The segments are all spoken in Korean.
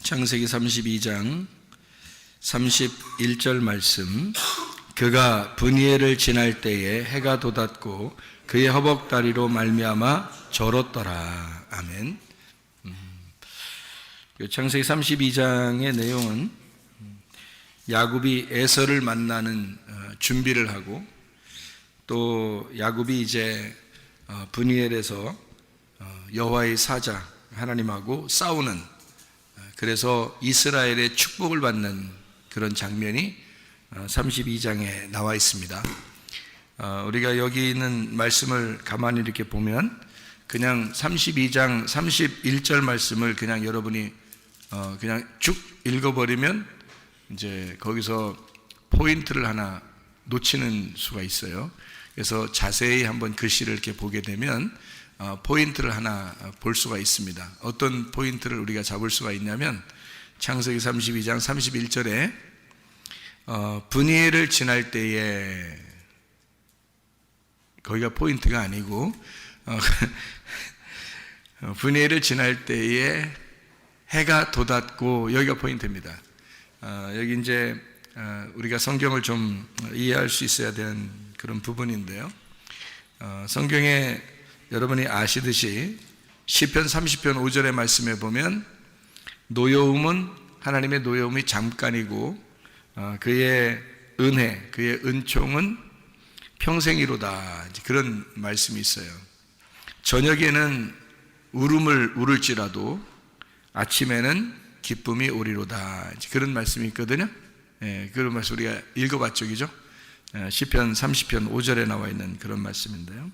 창세기 32장 31절 말씀. 그가 브니엘을 지날 때에 해가 돋았고 그의 허벅다리로 말미암아 절었더라. 아멘. 창세기 32장의 내용은 야곱이 에서를 만나는 준비를 하고, 또 야곱이 이제 브니엘에서 여호와의 사자 하나님하고 싸우는, 그래서 이스라엘의 축복을 받는 그런 장면이 32장에 나와 있습니다. 우리가 여기 있는 말씀을 가만히 이렇게 보면 그냥 32장 31절 말씀을 그냥 여러분이 그냥 쭉 읽어버리면 이제 거기서 포인트를 하나 놓치는 수가 있어요. 그래서 자세히 한번 글씨를 이렇게 보게 되면 포인트를 하나 볼 수가 있습니다. 어떤 포인트를 우리가 잡을 수가 있냐면, 창세기 32장 31절에 브니엘을 지날 때에, 거기가 포인트가 아니고 브니엘을 지날 때에 해가 돋았고, 여기가 포인트입니다. 여기 이제 우리가 성경을 좀 이해할 수 있어야 되는 그런 부분인데요. 성경에 여러분이 아시듯이 시편 30편 5절의 말씀에 보면 노여움은, 하나님의 노여움이 잠깐이고 그의 은혜, 그의 은총은 평생이로다, 그런 말씀이 있어요. 저녁에는 울음을 울을지라도 아침에는 기쁨이 오리로다, 그런 말씀이 있거든요. 그런 말씀 우리가 읽어봤죠, 그죠? 시편 30편 5절에 나와 있는 그런 말씀인데요.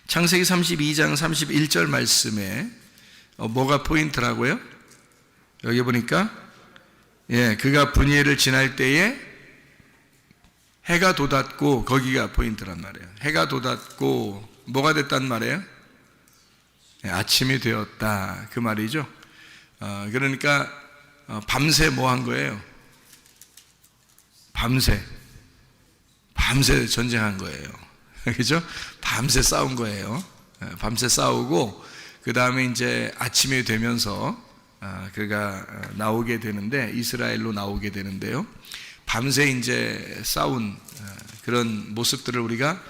창세기 32장 31절 말씀에 뭐가 포인트라고요? 여기 보니까 그가 브니엘을 지날 때에 해가 돋았고, 거기가 포인트란 말이에요. 해가 돋았고 뭐가 됐단 말이에요? 아침이 되었다, 그 말이죠. 그러니까 밤새 뭐 한 거예요? 밤새 전쟁한 거예요. 그죠? 밤새 싸운 거예요. 밤새 싸우고 그 다음에 이제 아침이 되면서 그가 나오게 되는데, 이스라엘로 나오게 되는데요. 밤새 이제 싸운 그런 모습들을 우리가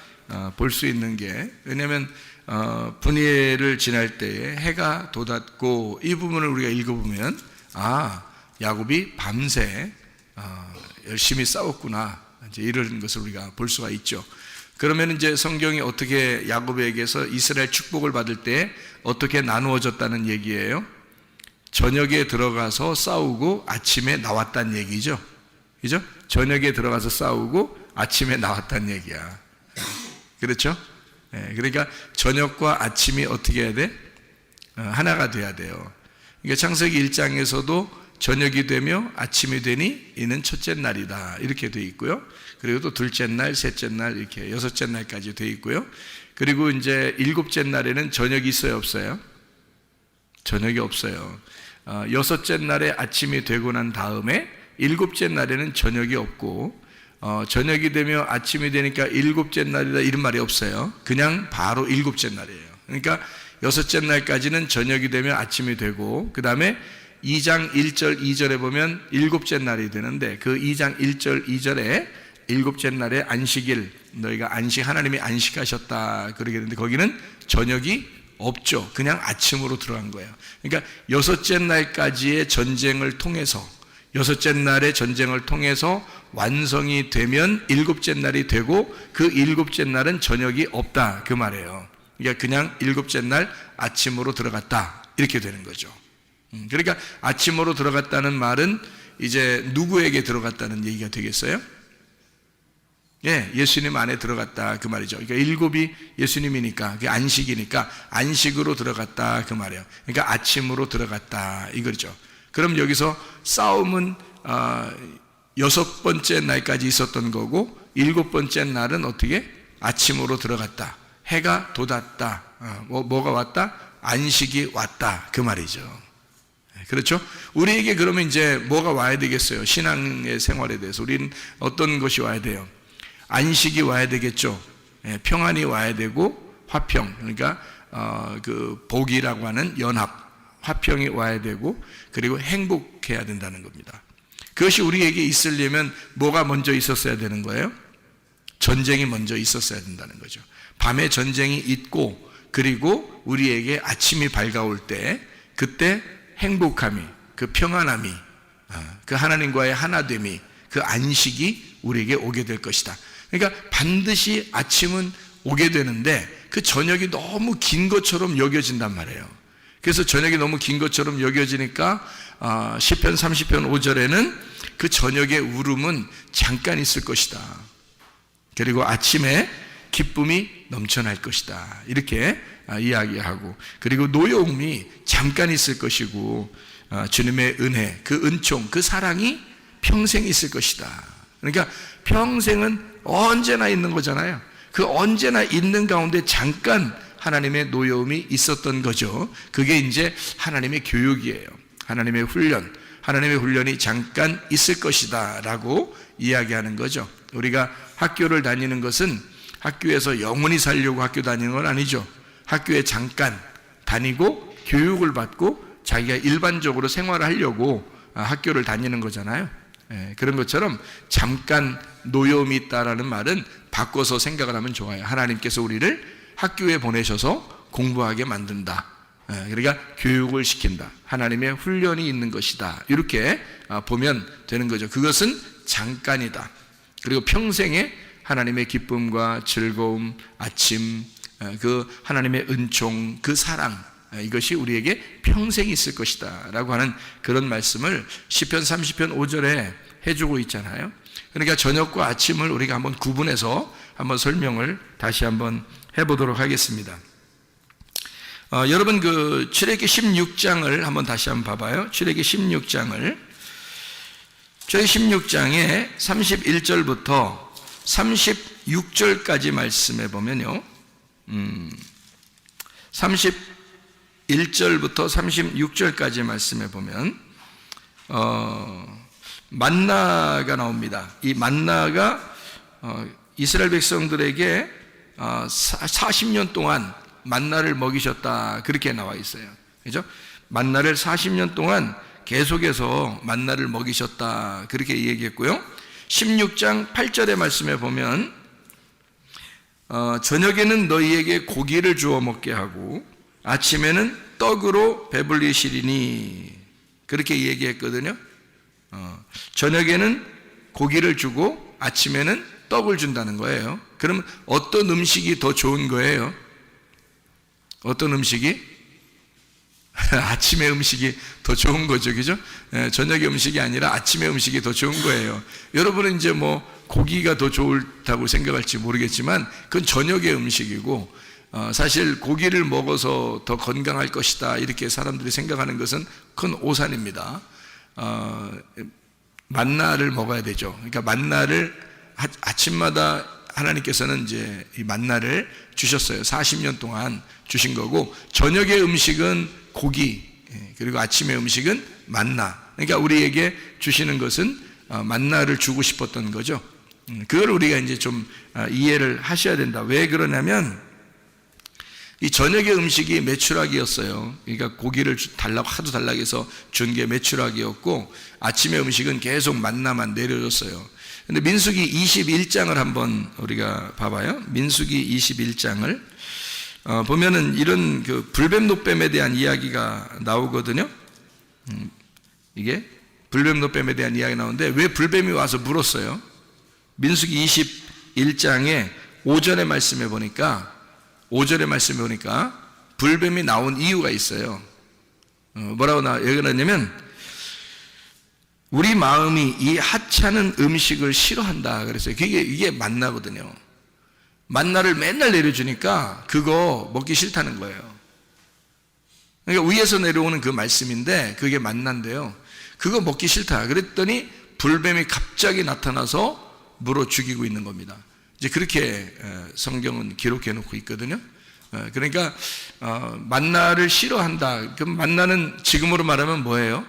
볼 수 있는 게, 왜냐하면 분이엘을 지날 때에 해가 돋았고, 이 부분을 우리가 읽어보면 야곱이 밤새 열심히 싸웠구나, 이제 이런 것을 우리가 볼 수가 있죠. 그러면 이제 성경이 어떻게 야곱에게서 이스라엘 축복을 받을 때 어떻게 나누어졌다는 얘기예요? 저녁에 들어가서 싸우고 아침에 나왔다는 얘기죠. 그죠? 저녁에 들어가서 싸우고 아침에 나왔다는 얘기야. 그렇죠? 그러니까 저녁과 아침이 어떻게 해야 돼? 하나가 돼야 돼요. 그러니까 창세기 1장에서도 저녁이 되며 아침이 되니 이는 첫째 날이다, 이렇게 돼 있고요. 그리고 또 둘째 날, 셋째 날, 이렇게 여섯째 날까지 돼 있고요. 그리고 이제 일곱째 날에는 저녁이 있어요, 없어요? 저녁이 없어요. 여섯째 날에 아침이 되고 난 다음에 일곱째 날에는 저녁이 없고, 저녁이 되며 아침이 되니까 일곱째 날이다, 이런 말이 없어요. 그냥 바로 일곱째 날이에요. 그러니까 여섯째 날까지는 저녁이 되며 아침이 되고, 그 다음에 2장 1절 2절에 보면 일곱째 날이 되는데, 그 2장 1절 2절에 일곱째 날에 안식일, 너희가 하나님이 안식하셨다 그러게 되는데, 거기는 저녁이 없죠. 그냥 아침으로 들어간 거예요. 그러니까 여섯째 날까지의 전쟁을 통해서, 여섯째 날의 전쟁을 통해서 완성이 되면 일곱째 날이 되고, 그 일곱째 날은 저녁이 없다, 그 말이에요. 그러니까 그냥 일곱째 날 아침으로 들어갔다, 이렇게 되는 거죠. 그러니까 아침으로 들어갔다는 말은 이제 누구에게 들어갔다는 얘기가 되겠어요? 예수님 안에 들어갔다, 그 말이죠. 그러니까 일곱이 예수님이니까, 그게 안식이니까 안식으로 들어갔다, 그 말이에요. 그러니까 아침으로 들어갔다, 이거죠. 그럼 여기서 싸움은 여섯 번째 날까지 있었던 거고, 일곱 번째 날은 어떻게? 아침으로 들어갔다, 해가 돋았다, 뭐가 왔다? 안식이 왔다, 그 말이죠. 그렇죠? 우리에게 그러면 이제 뭐가 와야 되겠어요? 신앙의 생활에 대해서 우리는 어떤 것이 와야 돼요? 안식이 와야 되겠죠. 평안이 와야 되고, 화평, 그러니까 그 복이라고 하는 연합, 화평이 와야 되고, 그리고 행복해야 된다는 겁니다. 그것이 우리에게 있으려면 뭐가 먼저 있었어야 되는 거예요? 전쟁이 먼저 있었어야 된다는 거죠. 밤에 전쟁이 있고, 그리고 우리에게 아침이 밝아올 때, 그때 행복함이, 그 평안함이, 그 하나님과의 하나됨이, 그 안식이 우리에게 오게 될 것이다. 그러니까 반드시 아침은 오게 되는데, 그 저녁이 너무 긴 것처럼 여겨진단 말이에요. 그래서 저녁이 너무 긴 것처럼 여겨지니까 시편 30편 5절에는 그 저녁의 울음은 잠깐 있을 것이다, 그리고 아침에 기쁨이 넘쳐날 것이다, 이렇게 이야기하고, 그리고 노여움이 잠깐 있을 것이고, 주님의 은혜, 그 은총, 그 사랑이 평생 있을 것이다. 그러니까 평생은 언제나 있는 거잖아요. 그 언제나 있는 가운데 잠깐 하나님의 노여움이 있었던 거죠. 그게 이제 하나님의 교육이에요. 하나님의 훈련, 하나님의 훈련이 잠깐 있을 것이다 라고 이야기하는 거죠. 우리가 학교를 다니는 것은 학교에서 영원히 살려고 학교 다니는 건 아니죠. 학교에 잠깐 다니고 교육을 받고 자기가 일반적으로 생활을 하려고 학교를 다니는 거잖아요. 그런 것처럼 잠깐 노여움이 있다라는 말은 바꿔서 생각을 하면 좋아요. 하나님께서 우리를 학교에 보내셔서 공부하게 만든다, 그러니까 교육을 시킨다, 하나님의 훈련이 있는 것이다, 이렇게 보면 되는 거죠. 그것은 잠깐이다. 그리고 평생에 하나님의 기쁨과 즐거움, 아침, 그 하나님의 은총, 그 사랑, 이것이 우리에게 평생 있을 것이다 라고 하는 그런 말씀을 시편 30편 5절에 해주고 있잖아요. 그러니까 저녁과 아침을 우리가 한번 구분해서 한번 설명을 다시 한번 해보도록 하겠습니다. 여러분 그 출애기 16장을 한번 다시 한번 봐봐요. 출애기 16장을, 출애기 16장에 31절부터 36절까지 말씀해 보면요, 31절부터 36절까지 말씀해 보면 만나가 나옵니다. 이 만나가 이스라엘 백성들에게 40년 동안 만나를 먹이셨다 그렇게 나와 있어요. 그죠? 만나를 40년 동안 계속해서 만나를 먹이셨다 그렇게 얘기했고요. 16장 8절의 말씀에 보면 저녁에는 너희에게 고기를 주어 먹게 하고 아침에는 떡으로 배불리시리니 그렇게 얘기했거든요. 저녁에는 고기를 주고 아침에는 떡을 준다는 거예요. 그러면 어떤 음식이 더 좋은 거예요? 어떤 음식이? 아침의 음식이 더 좋은 거죠, 그죠? 저녁의 음식이 아니라 아침의 음식이 더 좋은 거예요. 여러분은 이제 뭐 고기가 더 좋다고 생각할지 모르겠지만 그건 저녁의 음식이고 사실 고기를 먹어서 더 건강할 것이다 이렇게 사람들이 생각하는 것은 큰 오산입니다. 만나를 먹어야 되죠. 그러니까 만나를 아침마다 하나님께서는 이제 이 만나를 주셨어요. 40년 동안 주신 거고 저녁의 음식은 고기 그리고 아침의 음식은 만나. 그러니까 우리에게 주시는 것은 만나를 주고 싶었던 거죠. 그걸 우리가 이제 좀 이해를 하셔야 된다. 왜 그러냐면 이 저녁의 음식이 메추라기였어요. 그러니까 고기를 달라고 하도 달라고 해서 준 게 메추라기였고 아침의 음식은 계속 만나만 내려줬어요. 근데 민수기 21장을 한번 우리가 봐봐요. 민수기 21장을 보면은 이런 그 불뱀 노뱀에 대한 이야기가 나오거든요. 이게 불뱀 노뱀에 대한 이야기 나오는데 왜 불뱀이 와서 물었어요? 민수기 21장에 5절의 말씀에 보니까 불뱀이 나온 이유가 있어요. 뭐라고 얘기하냐면 우리 마음이 이 하찮은 음식을 싫어한다 그랬어요. 이게 만나거든요. 만나를 맨날 내려주니까 그거 먹기 싫다는 거예요. 그러니까 위에서 내려오는 그 말씀인데 그게 만난데요. 그거 먹기 싫다 그랬더니 불뱀이 갑자기 나타나서 물어 죽이고 있는 겁니다. 이제 그렇게 성경은 기록해 놓고 있거든요. 그러니까 만나를 싫어한다. 그럼 만나는 지금으로 말하면 뭐예요?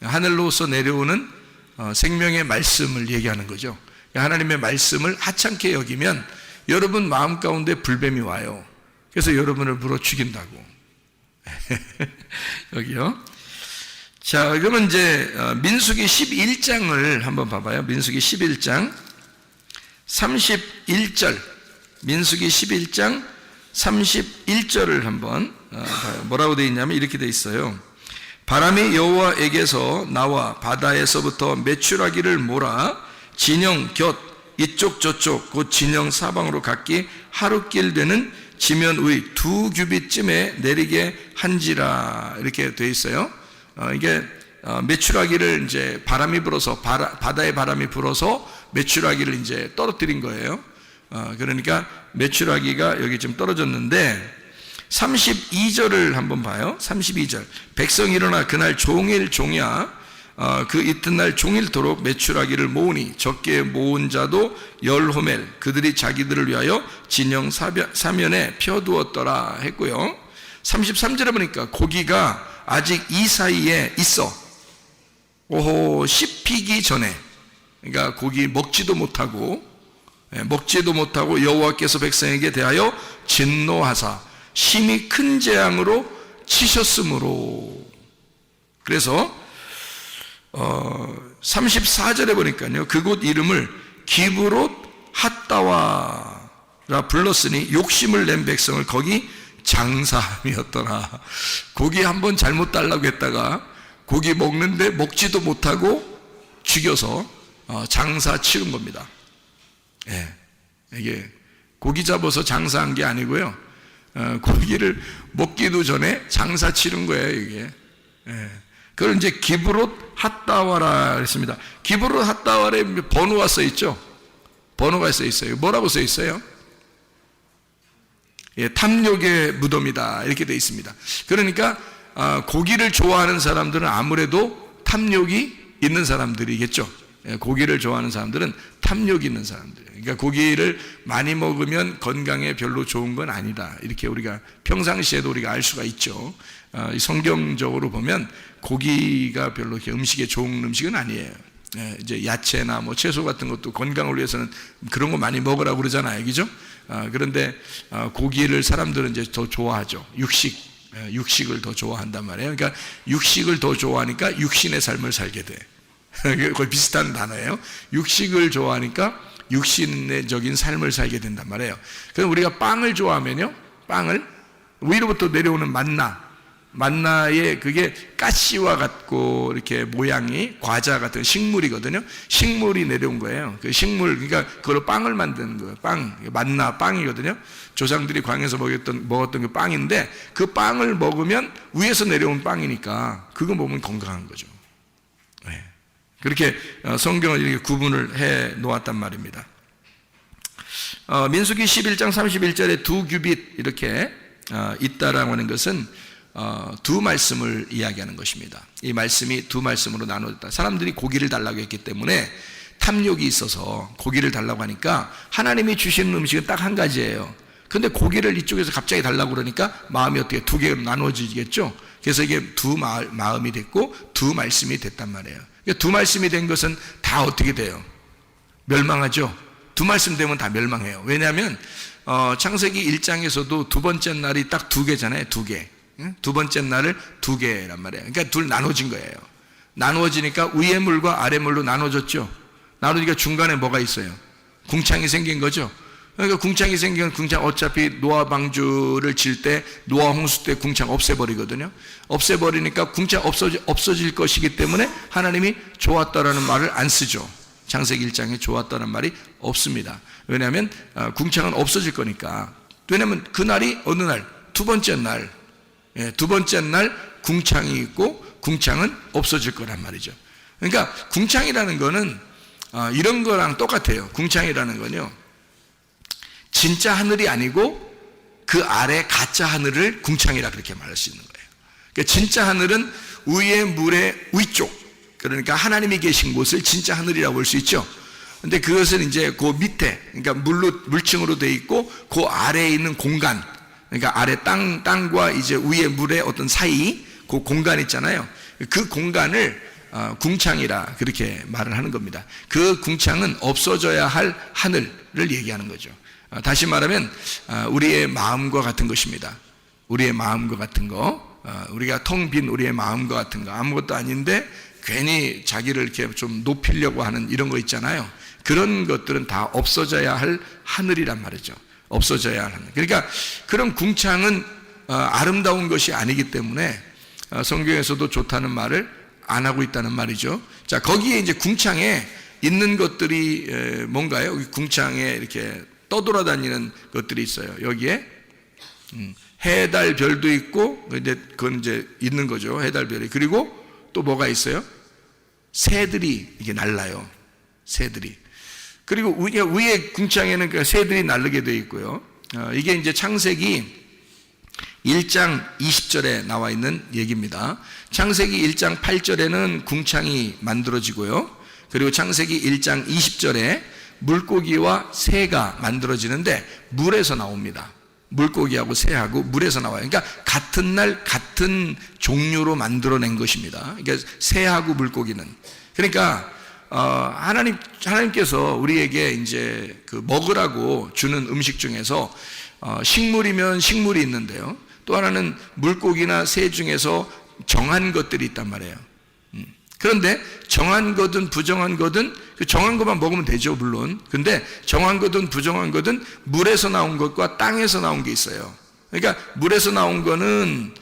하늘로서 내려오는 생명의 말씀을 얘기하는 거죠. 하나님의 말씀을 하찮게 여기면 여러분 마음 가운데 불뱀이 와요. 그래서 여러분을 물어 죽인다고. 여기요. 자, 그러면 이제 민수기 11장을 한번 봐봐요. 민수기 11장 31절. 민수기 11장 31절을 한번 봐요. 뭐라고 되어 있냐면 이렇게 되어 있어요. 바람이 여호와에게서 나와 바다에서부터 메추라기를 몰아 진영 곁 이쪽 저쪽 곧 진영 사방으로 각기 하루길 되는 지면 의 2규빗쯤에 내리게 한지라 이렇게 되어 있어요. 이게 메추라기를 이제 바람이 불어서 바다의 바람이 불어서 메추라기를 이제 떨어뜨린 거예요. 그러니까 메추라기가 여기 좀 떨어졌는데 32절을 한번 봐요. 32절. 백성이 일어나 그날 종일 종야 그 이튿날 종일토록 메추라기를 모으니 적게 모은 자도 10호멜 그들이 자기들을 위하여 진영 사면에 펴두었더라 했고요. 33절에 보니까 고기가 아직 이 사이에 있어. 오호 씹히기 전에 그러니까 고기 먹지도 못하고 여호와께서 백성에게 대하여 진노하사 심히 큰 재앙으로 치셨으므로. 그래서 34절에 보니까요 그곳 이름을 기브롯 핫다와라 불렀으니 욕심을 낸 백성을 거기 장사함이었더라. 고기 한번 잘못 달라고 했다가 고기 먹는데 먹지도 못하고 죽여서 장사 치른 겁니다. 예, 이게 고기 잡아서 장사한 게 아니고요. 고기를 먹기도 전에 장사 치른 거예요, 이게. 예. 그걸 이제 기브롯 핫다와라 했습니다. 기브롯 핫다와에 번호가 써 있죠? 번호가 써 있어요. 뭐라고 써 있어요? 예, 탐욕의 무덤이다. 이렇게 되어 있습니다. 그러니까, 고기를 좋아하는 사람들은 아무래도 탐욕이 있는 사람들이겠죠. 예, 고기를 좋아하는 사람들은 탐욕이 있는 사람들. 그러니까 고기를 많이 먹으면 건강에 별로 좋은 건 아니다. 이렇게 우리가 평상시에도 우리가 알 수가 있죠. 성경적으로 보면 고기가 별로 이렇게 음식에 좋은 음식은 아니에요. 이제 야채나 뭐 채소 같은 것도 건강을 위해서는 그런 거 많이 먹으라고 그러잖아요, 그죠? 그런데 고기를 사람들은 이제 더 좋아하죠. 육식을 더 좋아한단 말이에요. 그러니까 육식을 더 좋아하니까 육신의 삶을 살게 돼. 거의 비슷한 단어예요. 육식을 좋아하니까 육신적인 삶을 살게 된단 말이에요. 그럼 우리가 빵을 좋아하면요, 빵을 위로부터 내려오는 만나의 그게 가시와 같고 이렇게 모양이 과자 같은 식물이거든요. 식물이 내려온 거예요. 그 식물, 그러니까 그걸로 빵을 만드는 거예요. 만나 빵이거든요. 조상들이 광야에서 먹었던 그 빵인데 그 빵을 먹으면 위에서 내려온 빵이니까 그거 먹으면 건강한 거죠. 네. 그렇게 성경을 이렇게 구분을 해 놓았단 말입니다. 민수기 11장 31절에 두 규빗 이렇게 있다라고 하는 것은 두 말씀을 이야기하는 것입니다. 이 말씀이 두 말씀으로 나눠졌다. 사람들이 고기를 달라고 했기 때문에 탐욕이 있어서 고기를 달라고 하니까 하나님이 주시는 음식은 딱 한 가지예요. 그런데 고기를 이쪽에서 갑자기 달라고 그러니까 마음이 어떻게 두 개로 나눠지겠죠. 그래서 이게 두 마음이 됐고 두 말씀이 됐단 말이에요. 그러니까 두 말씀이 된 것은 다 어떻게 돼요? 멸망하죠. 두 말씀 되면 다 멸망해요. 왜냐하면 창세기 1장에서도 두 번째 날이 딱 두 개잖아요. 두 개. 두 번째 날을 두 개란 말이에요. 그러니까 둘 나눠진 거예요. 나누어지니까 위의 물과 아래 물로 나눠졌죠. 나누니까 중간에 뭐가 있어요? 궁창이 생긴 거죠. 그러니까 궁창이 생기면 궁창 어차피 노아 방주를 질 때 노아 홍수 때 궁창 없애버리거든요. 없애버리니까 궁창 없어질 것이기 때문에 하나님이 좋았다라는 말을 안 쓰죠. 창세기 1장에 좋았다는 말이 없습니다. 왜냐하면 궁창은 없어질 거니까. 왜냐하면 그날이 어느 날? 두 번째 날. 두 번째 날 궁창이 있고 궁창은 없어질 거란 말이죠. 그러니까 궁창이라는 거는 이런 거랑 똑같아요. 궁창이라는 건요, 진짜 하늘이 아니고 그 아래 가짜 하늘을 궁창이라 그렇게 말할 수 있는 거예요. 그러니까 진짜 하늘은 위의 물의 위쪽, 그러니까 하나님이 계신 곳을 진짜 하늘이라고 볼 수 있죠. 근데 그것은 이제 그 밑에, 그러니까 물층으로 되어 있고 그 아래에 있는 공간, 그러니까 아래 땅과 이제 위의 물의 어떤 사이, 그 공간 있잖아요. 그 공간을 궁창이라 그렇게 말을 하는 겁니다. 그 궁창은 없어져야 할 하늘을 얘기하는 거죠. 다시 말하면 우리의 마음과 같은 것입니다. 우리의 마음과 같은 거, 우리가 텅 빈 우리의 마음과 같은 거, 아무것도 아닌데 괜히 자기를 이렇게 좀 높이려고 하는 이런 거 있잖아요. 그런 것들은 다 없어져야 할 하늘이란 말이죠. 없어져야 하는. 그러니까 그런 궁창은 아름다운 것이 아니기 때문에 성경에서도 좋다는 말을 안 하고 있다는 말이죠. 자, 거기에 이제 궁창에 있는 것들이 뭔가요? 여기 궁창에 이렇게 떠돌아다니는 것들이 있어요. 여기에 해, 달, 별도 있고, 그건 이제 있는 거죠. 해, 달, 별이. 그리고 또 뭐가 있어요? 새들이 이게 날라요. 새들이. 그리고 위에 궁창에는 그 새들이 날르게 되어 있고요. 이게 이제 창세기 1장 20절에 나와 있는 얘기입니다. 창세기 1장 8절에는 궁창이 만들어지고요. 그리고 창세기 1장 20절에 물고기와 새가 만들어지는데 물에서 나옵니다. 물고기하고 새하고 물에서 나와요. 그러니까 같은 날 같은 종류로 만들어낸 것입니다. 그러니까 새하고 물고기는. 그러니까 하나님께서 우리에게 이제 그 먹으라고 주는 음식 중에서 식물이면 식물이 있는데요. 또 하나는 물고기나 새 중에서 정한 것들이 있단 말이에요. 그런데 정한 거든 부정한 거든 그 정한 것만 먹으면 되죠, 물론. 근데 정한 거든 부정한 거든 물에서 나온 것과 땅에서 나온 게 있어요. 그러니까 물에서 나온 거는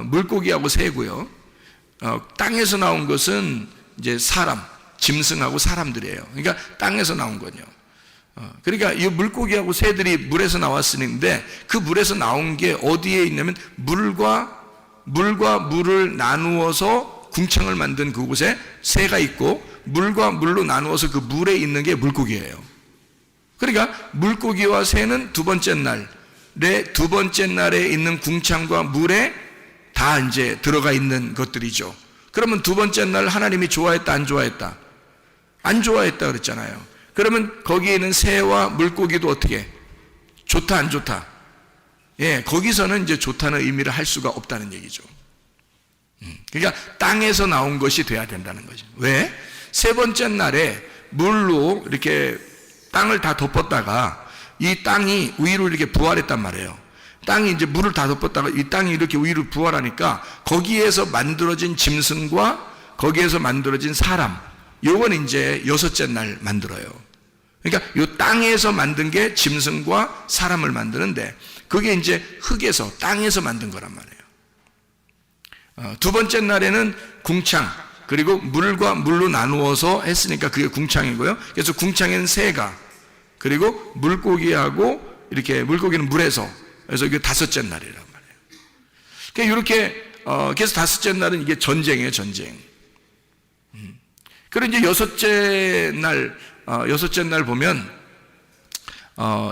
물고기하고 새고요. 땅에서 나온 것은 이제 사람, 짐승하고 사람들이에요. 그러니까 땅에서 나온 거죠. 그러니까 이 물고기하고 새들이 물에서 나왔으는데 그 물에서 나온 게 어디에 있냐면 물과 물을 나누어서 궁창을 만든 그곳에 새가 있고 물과 물로 나누어서 그 물에 있는 게 물고기예요. 그러니까 물고기와 새는 두 번째 날에 있는 궁창과 물에 다 이제 들어가 있는 것들이죠. 그러면 두 번째 날 하나님이 좋아했다, 안 좋아했다? 안 좋아했다 그랬잖아요. 그러면 거기에 있는 새와 물고기도 어떻게? 좋다, 안 좋다? 예, 거기서는 이제 좋다는 의미를 할 수가 없다는 얘기죠. 그러니까 땅에서 나온 것이 돼야 된다는 거죠. 왜? 세 번째 날에 물로 이렇게 땅을 다 덮었다가 이 땅이 위로 이렇게 부활했단 말이에요. 땅이 이제 물을 다 덮었다가 이 땅이 이렇게 위로 부활하니까 거기에서 만들어진 짐승과 거기에서 만들어진 사람, 요건 이제 여섯째 날 만들어요. 그러니까 이 땅에서 만든 게 짐승과 사람을 만드는데 그게 이제 흙에서 땅에서 만든 거란 말이에요. 두 번째 날에는 궁창, 그리고 물과 물로 나누어서 했으니까 그게 궁창이고요. 그래서 궁창에는 새가, 그리고 물고기하고 이렇게 물고기는 물에서, 그래서 이게 다섯째 날이란 말이에요. 그러니까 이렇게 그래서 다섯째 날은 이게 전쟁이에요, 전쟁. 그리고 이제 여섯째 날 보면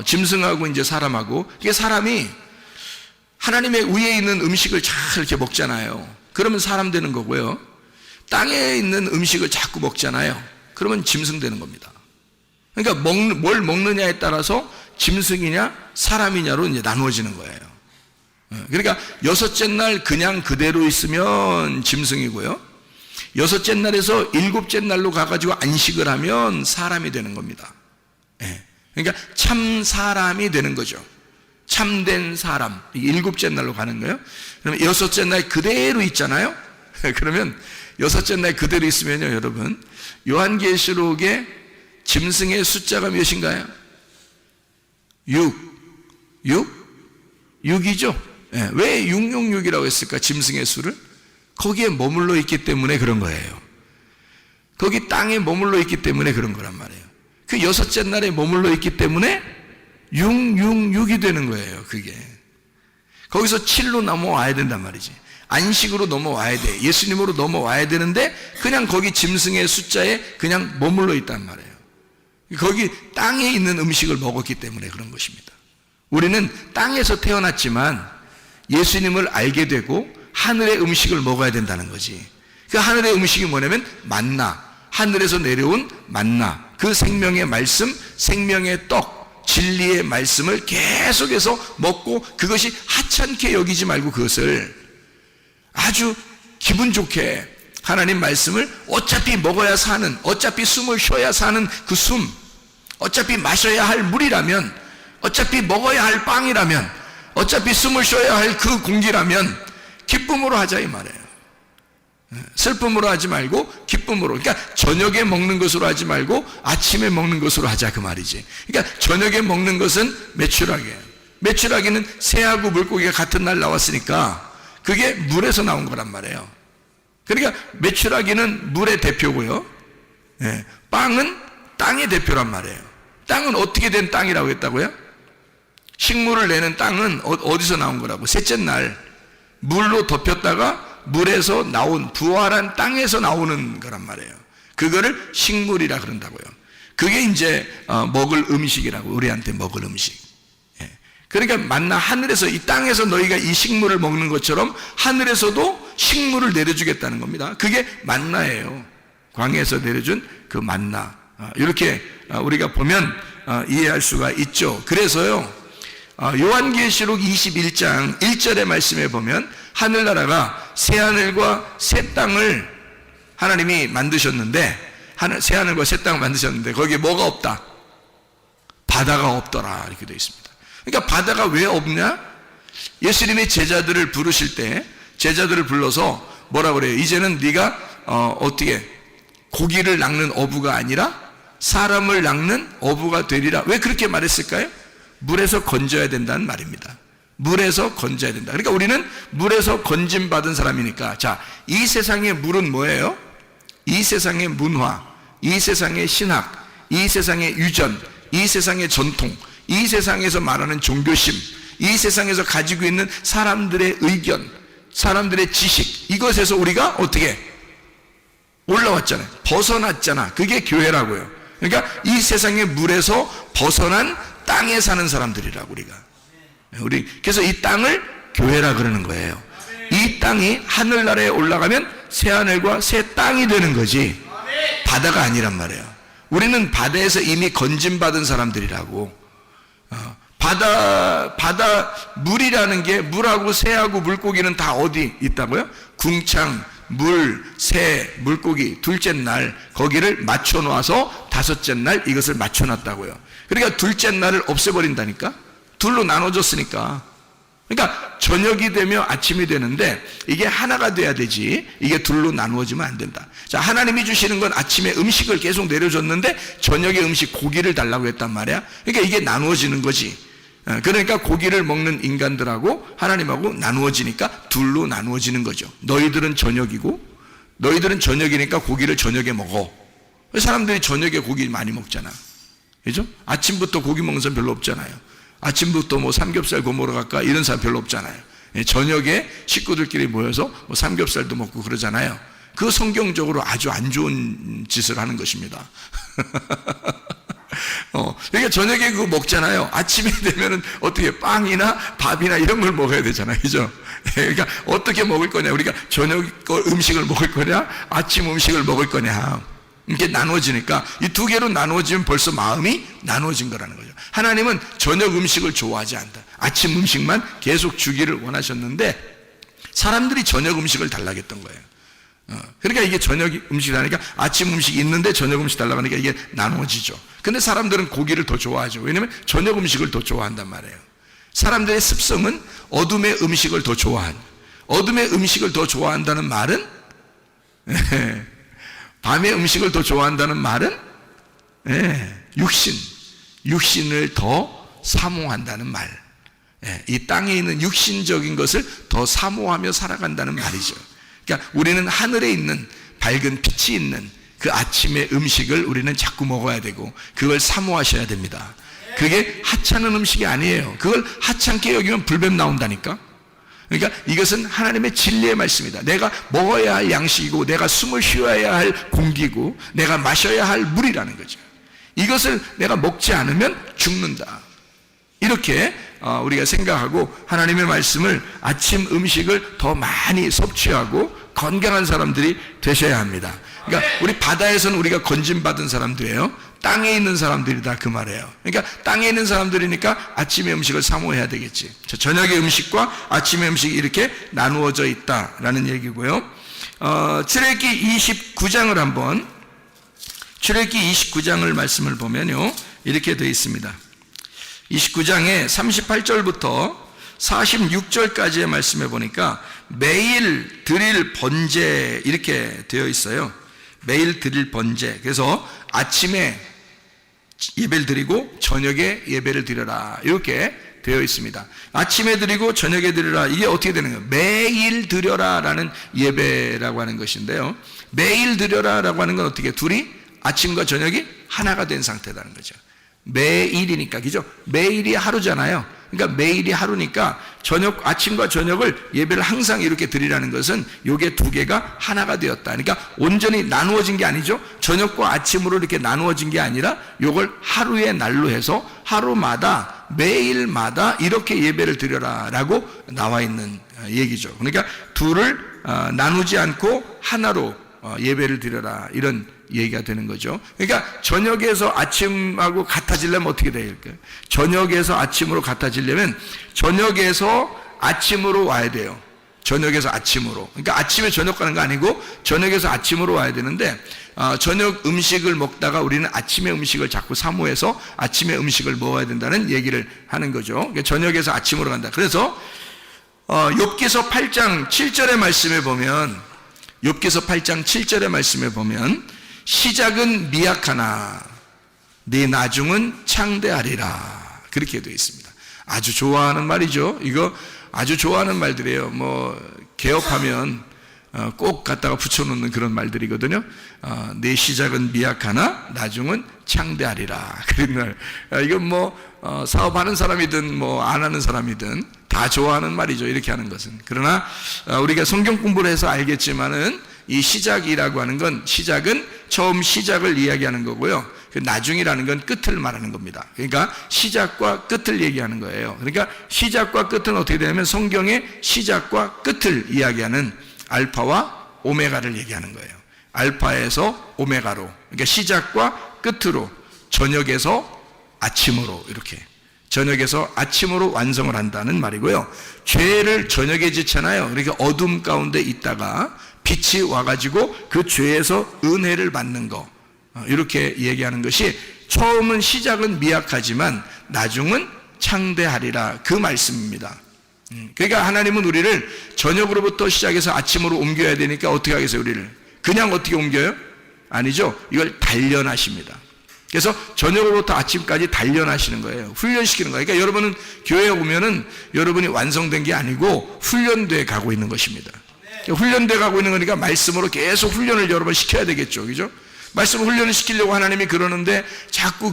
짐승하고 이제 사람하고, 이게 사람이 하나님의 위에 있는 음식을 잘 이렇게 먹잖아요. 그러면 사람 되는 거고요. 땅에 있는 음식을 자꾸 먹잖아요. 그러면 짐승 되는 겁니다. 그러니까 뭘 먹느냐에 따라서 짐승이냐 사람이냐로 이제 나누어지는 거예요. 그러니까 여섯째 날 그냥 그대로 있으면 짐승이고요. 여섯째 날에서 일곱째 날로 가가지고 안식을 하면 사람이 되는 겁니다. 그러니까 참 사람이 되는 거죠. 참된 사람, 일곱째 날로 가는 거예요. 그러면 여섯째 날 그대로 있잖아요. 그러면 여섯째 날 그대로 있으면요, 여러분, 요한계시록에 짐승의 숫자가 몇인가요? 6이죠. 왜 666이라고 했을까? 짐승의 수를 거기에 머물러 있기 때문에 그런 거예요. 거기 땅에 머물러 있기 때문에 그런 거란 말이에요. 그 여섯째 날에 머물러 있기 때문에 666이 되는 거예요. 그게 거기서 7로 넘어와야 된단 말이지. 안식으로 넘어와야 돼. 예수님으로 넘어와야 되는데 그냥 거기 짐승의 숫자에 그냥 머물러 있단 말이에요. 거기 땅에 있는 음식을 먹었기 때문에 그런 것입니다. 우리는 땅에서 태어났지만 예수님을 알게 되고 하늘의 음식을 먹어야 된다는 거지. 그 하늘의 음식이 뭐냐면 만나, 하늘에서 내려온 만나, 그 생명의 말씀, 생명의 떡, 진리의 말씀을 계속해서 먹고 그것이 하찮게 여기지 말고 그것을 아주 기분 좋게 하나님 말씀을 어차피 먹어야 사는, 어차피 숨을 쉬어야 사는 그 숨, 어차피 마셔야 할 물이라면, 어차피 먹어야 할 빵이라면, 어차피 숨을 쉬어야 할 그 공기라면 기쁨으로 하자 이 말이에요. 슬픔으로 하지 말고 기쁨으로. 그러니까 저녁에 먹는 것으로 하지 말고 아침에 먹는 것으로 하자 그 말이지. 그러니까 저녁에 먹는 것은 메추라기. 메추라기는 새하고 물고기가 같은 날 나왔으니까 그게 물에서 나온 거란 말이에요. 그러니까 메추라기는 물의 대표고요. 빵은 땅의 대표란 말이에요. 땅은 어떻게 된 땅이라고 했다고요? 식물을 내는 땅은 어디서 나온 거라고? 셋째 날 물로 덮였다가 물에서 나온 부활한 땅에서 나오는 거란 말이에요. 그거를 식물이라 그런다고요. 그게 이제 먹을 음식이라고, 우리한테 먹을 음식. 그러니까 만나 하늘에서, 이 땅에서 너희가 이 식물을 먹는 것처럼 하늘에서도 식물을 내려주겠다는 겁니다. 그게 만나예요. 광야에서 내려준 그 만나. 이렇게 우리가 보면 이해할 수가 있죠. 그래서요, 요한계시록 21장 1절의 말씀에 보면 하늘나라가 새하늘과 새 땅을 하나님이 만드셨는데, 새하늘과 새 땅을 만드셨는데 거기에 뭐가 없다? 바다가 없더라 이렇게 되어 있습니다. 그러니까 바다가 왜 없냐? 예수님이 제자들을 부르실 때 제자들을 불러서 뭐라 그래요? 이제는 네가 어떻게 고기를 낚는 어부가 아니라 사람을 낚는 어부가 되리라. 왜 그렇게 말했을까요? 물에서 건져야 된다는 말입니다. 물에서 건져야 된다. 그러니까 우리는 물에서 건짐받은 사람이니까, 자, 이 세상의 물은 뭐예요? 이 세상의 문화, 이 세상의 신학, 이 세상의 유전, 이 세상의 전통, 이 세상에서 말하는 종교심, 이 세상에서 가지고 있는 사람들의 의견, 사람들의 지식, 이것에서 우리가 어떻게 올라왔잖아요. 벗어났잖아. 그게 교회라고요. 그러니까 이 세상의 물에서 벗어난 땅에 사는 사람들이라고 우리 그래서 이 땅을 교회라 그러는 거예요. 이 땅이 하늘나라에 올라가면 새 하늘과 새 땅이 되는 거지 바다가 아니란 말이에요. 우리는 바다에서 이미 건짐받은 사람들이라고. 바다 물이라는 게, 물하고 새하고 물고기는 다 어디 있다고요? 궁창, 물, 새, 물고기 둘째 날 거기를 맞춰 놓아서 다섯째 날 이것을 맞춰 놨다고요. 그러니까 둘째 날을 없애버린다니까. 둘로 나눠졌으니까. 그러니까 저녁이 되며 아침이 되는데 이게 하나가 돼야 되지, 이게 둘로 나누어지면 안 된다. 자, 하나님이 주시는 건 아침에 음식을 계속 내려줬는데 저녁에 음식 고기를 달라고 했단 말이야. 그러니까 이게 나누어지는 거지. 그러니까 고기를 먹는 인간들하고 하나님하고 나누어지니까 둘로 나누어지는 거죠. 너희들은 저녁이고, 너희들은 저녁이니까 고기를 저녁에 먹어. 사람들이 저녁에 고기 많이 먹잖아. 그죠? 아침부터 고기 먹는 사람 별로 없잖아요. 아침부터 뭐 삼겹살 구워 먹으러 갈까 이런 사람 별로 없잖아요. 저녁에 식구들끼리 모여서 뭐 삼겹살도 먹고 그러잖아요. 그 성경적으로 아주 안 좋은 짓을 하는 것입니다. 그러니까 저녁에 그거 먹잖아요. 아침에 되면은 어떻게 빵이나 밥이나 이런 걸 먹어야 되잖아요. 그죠? 그러니까 어떻게 먹을 거냐? 우리가 저녁 음식을 먹을 거냐? 아침 음식을 먹을 거냐? 이렇게 나누어지니까 이 두 개로 나누어지면 벌써 마음이 나누어진 거라는 거죠. 하나님은 저녁 음식을 좋아하지 않다. 아침 음식만 계속 주기를 원하셨는데 사람들이 저녁 음식을 달라고 했던 거예요. 그러니까 이게 저녁 음식이 하니까 아침 음식이 있는데 저녁 음식 달라고 하니까 이게 나누어지죠. 근데 사람들은 고기를 더 좋아하죠. 왜냐하면 저녁 음식을 더 좋아한단 말이에요. 사람들의 습성은 어둠의 음식을 더 좋아한, 어둠의 음식을 더 좋아한다는 말은 밤의 음식을 더 좋아한다는 말은 육신을 더 사모한다는 말. 이 땅에 있는 육신적인 것을 더 사모하며 살아간다는 말이죠. 그러니까 우리는 하늘에 있는 밝은 빛이 있는 그 아침의 음식을 우리는 자꾸 먹어야 되고 그걸 사모하셔야 됩니다. 그게 하찮은 음식이 아니에요. 그걸 하찮게 여기면 불뱀 나온다니까. 그러니까 이것은 하나님의 진리의 말씀이다. 내가 먹어야 할 양식이고 내가 숨을 쉬어야 할 공기고 내가 마셔야 할 물이라는 거죠. 이것을 내가 먹지 않으면 죽는다. 이렇게 우리가 생각하고 하나님의 말씀을 아침 음식을 더 많이 섭취하고 건강한 사람들이 되셔야 합니다. 그러니까 우리 바다에서는 우리가 건진받은 사람들이에요. 땅에 있는 사람들이다 그 말이에요. 그러니까 땅에 있는 사람들이니까 아침의 음식을 사모해야 되겠지. 저녁의 음식과 아침의 음식이 이렇게 나누어져 있다라는 얘기고요. 출애굽기 29장을 한번, 출애굽기 29장을 말씀을 보면요 이렇게 되어 있습니다. 29장에 38절부터 46절까지의 말씀에 보니까 매일 드릴 번제 이렇게 되어 있어요. 매일 드릴 번제. 그래서 아침에 예배를 드리고 저녁에 예배를 드려라 이렇게 되어 있습니다. 아침에 드리고 저녁에 드려라. 이게 어떻게 되는 거예요? 매일 드려라 라는 예배라고 하는 것인데요, 매일 드려라 라고 하는 건 어떻게, 둘이 아침과 저녁이 하나가 된 상태라는 거죠. 매일이니까, 그죠? 매일이 하루잖아요. 그러니까 매일이 하루니까 아침과 저녁을 예배를 항상 이렇게 드리라는 것은 요게 두 개가 하나가 되었다. 그러니까 온전히 나누어진 게 아니죠. 저녁과 아침으로 이렇게 나누어진 게 아니라 요걸 하루의 날로 해서 하루마다 매일마다 이렇게 예배를 드려라 라고 나와 있는 얘기죠. 그러니까 둘을 나누지 않고 하나로 예배를 드려라 이런 얘기가 되는 거죠. 그러니까 저녁에서 아침하고 같아지려면 어떻게 될까요? 저녁에서 아침으로 같아지려면 저녁에서 아침으로 와야 돼요. 저녁에서 아침으로. 그러니까 아침에 저녁 가는 거 아니고 저녁에서 아침으로 와야 되는데 저녁 음식을 먹다가 우리는 아침의 음식을 자꾸 사모해서 아침의 음식을 먹어야 된다는 얘기를 하는 거죠. 그러니까 저녁에서 아침으로 간다. 그래서 욥기서 8장 7절의 말씀에 보면, 욥기서 8장 7절의 말씀에 보면 시작은 미약하나 네 나중은 창대하리라 그렇게 되어 있습니다. 아주 좋아하는 말이죠. 이거 아주 좋아하는 말들이에요. 뭐 개업하면 꼭 갖다가 붙여놓는 그런 말들이거든요. 내 시작은 미약하나 나중은 창대하리라. 그런 말. 이건 뭐 사업하는 사람이든 뭐 안 하는 사람이든 다 좋아하는 말이죠. 이렇게 하는 것은. 그러나 우리가 성경 공부를 해서 알겠지만은 이 시작이라고 하는 건, 시작은 처음 시작을 이야기하는 거고요. 그 나중이라는 건 끝을 말하는 겁니다. 그러니까 시작과 끝을 얘기하는 거예요. 그러니까 시작과 끝은 어떻게 되냐면 성경의 시작과 끝을 이야기하는 알파와 오메가를 얘기하는 거예요. 알파에서 오메가로, 그러니까 시작과 끝으로, 저녁에서 아침으로, 이렇게 저녁에서 아침으로 완성을 한다는 말이고요. 죄를 저녁에 짓잖아요. 그러니까 어둠 가운데 있다가 빛이 와가지고 그 죄에서 은혜를 받는 거, 이렇게 얘기하는 것이 처음은 시작은 미약하지만 나중은 창대하리라, 그 말씀입니다. 그러니까 하나님은 우리를 저녁으로부터 시작해서 아침으로 옮겨야 되니까 어떻게 하겠어요? 우리를 그냥 어떻게 옮겨요? 아니죠. 이걸 단련하십니다. 그래서 저녁으로부터 아침까지 단련하시는 거예요. 훈련시키는 거예요. 그러니까 여러분은 교회에 오면은 여러분이 완성된 게 아니고 훈련돼 가고 있는 것입니다. 훈련돼 가고 있는 거니까 말씀으로 계속 훈련을 여러 번 시켜야 되겠죠. 그죠? 말씀 훈련을 시키려고 하나님이 그러는데 자꾸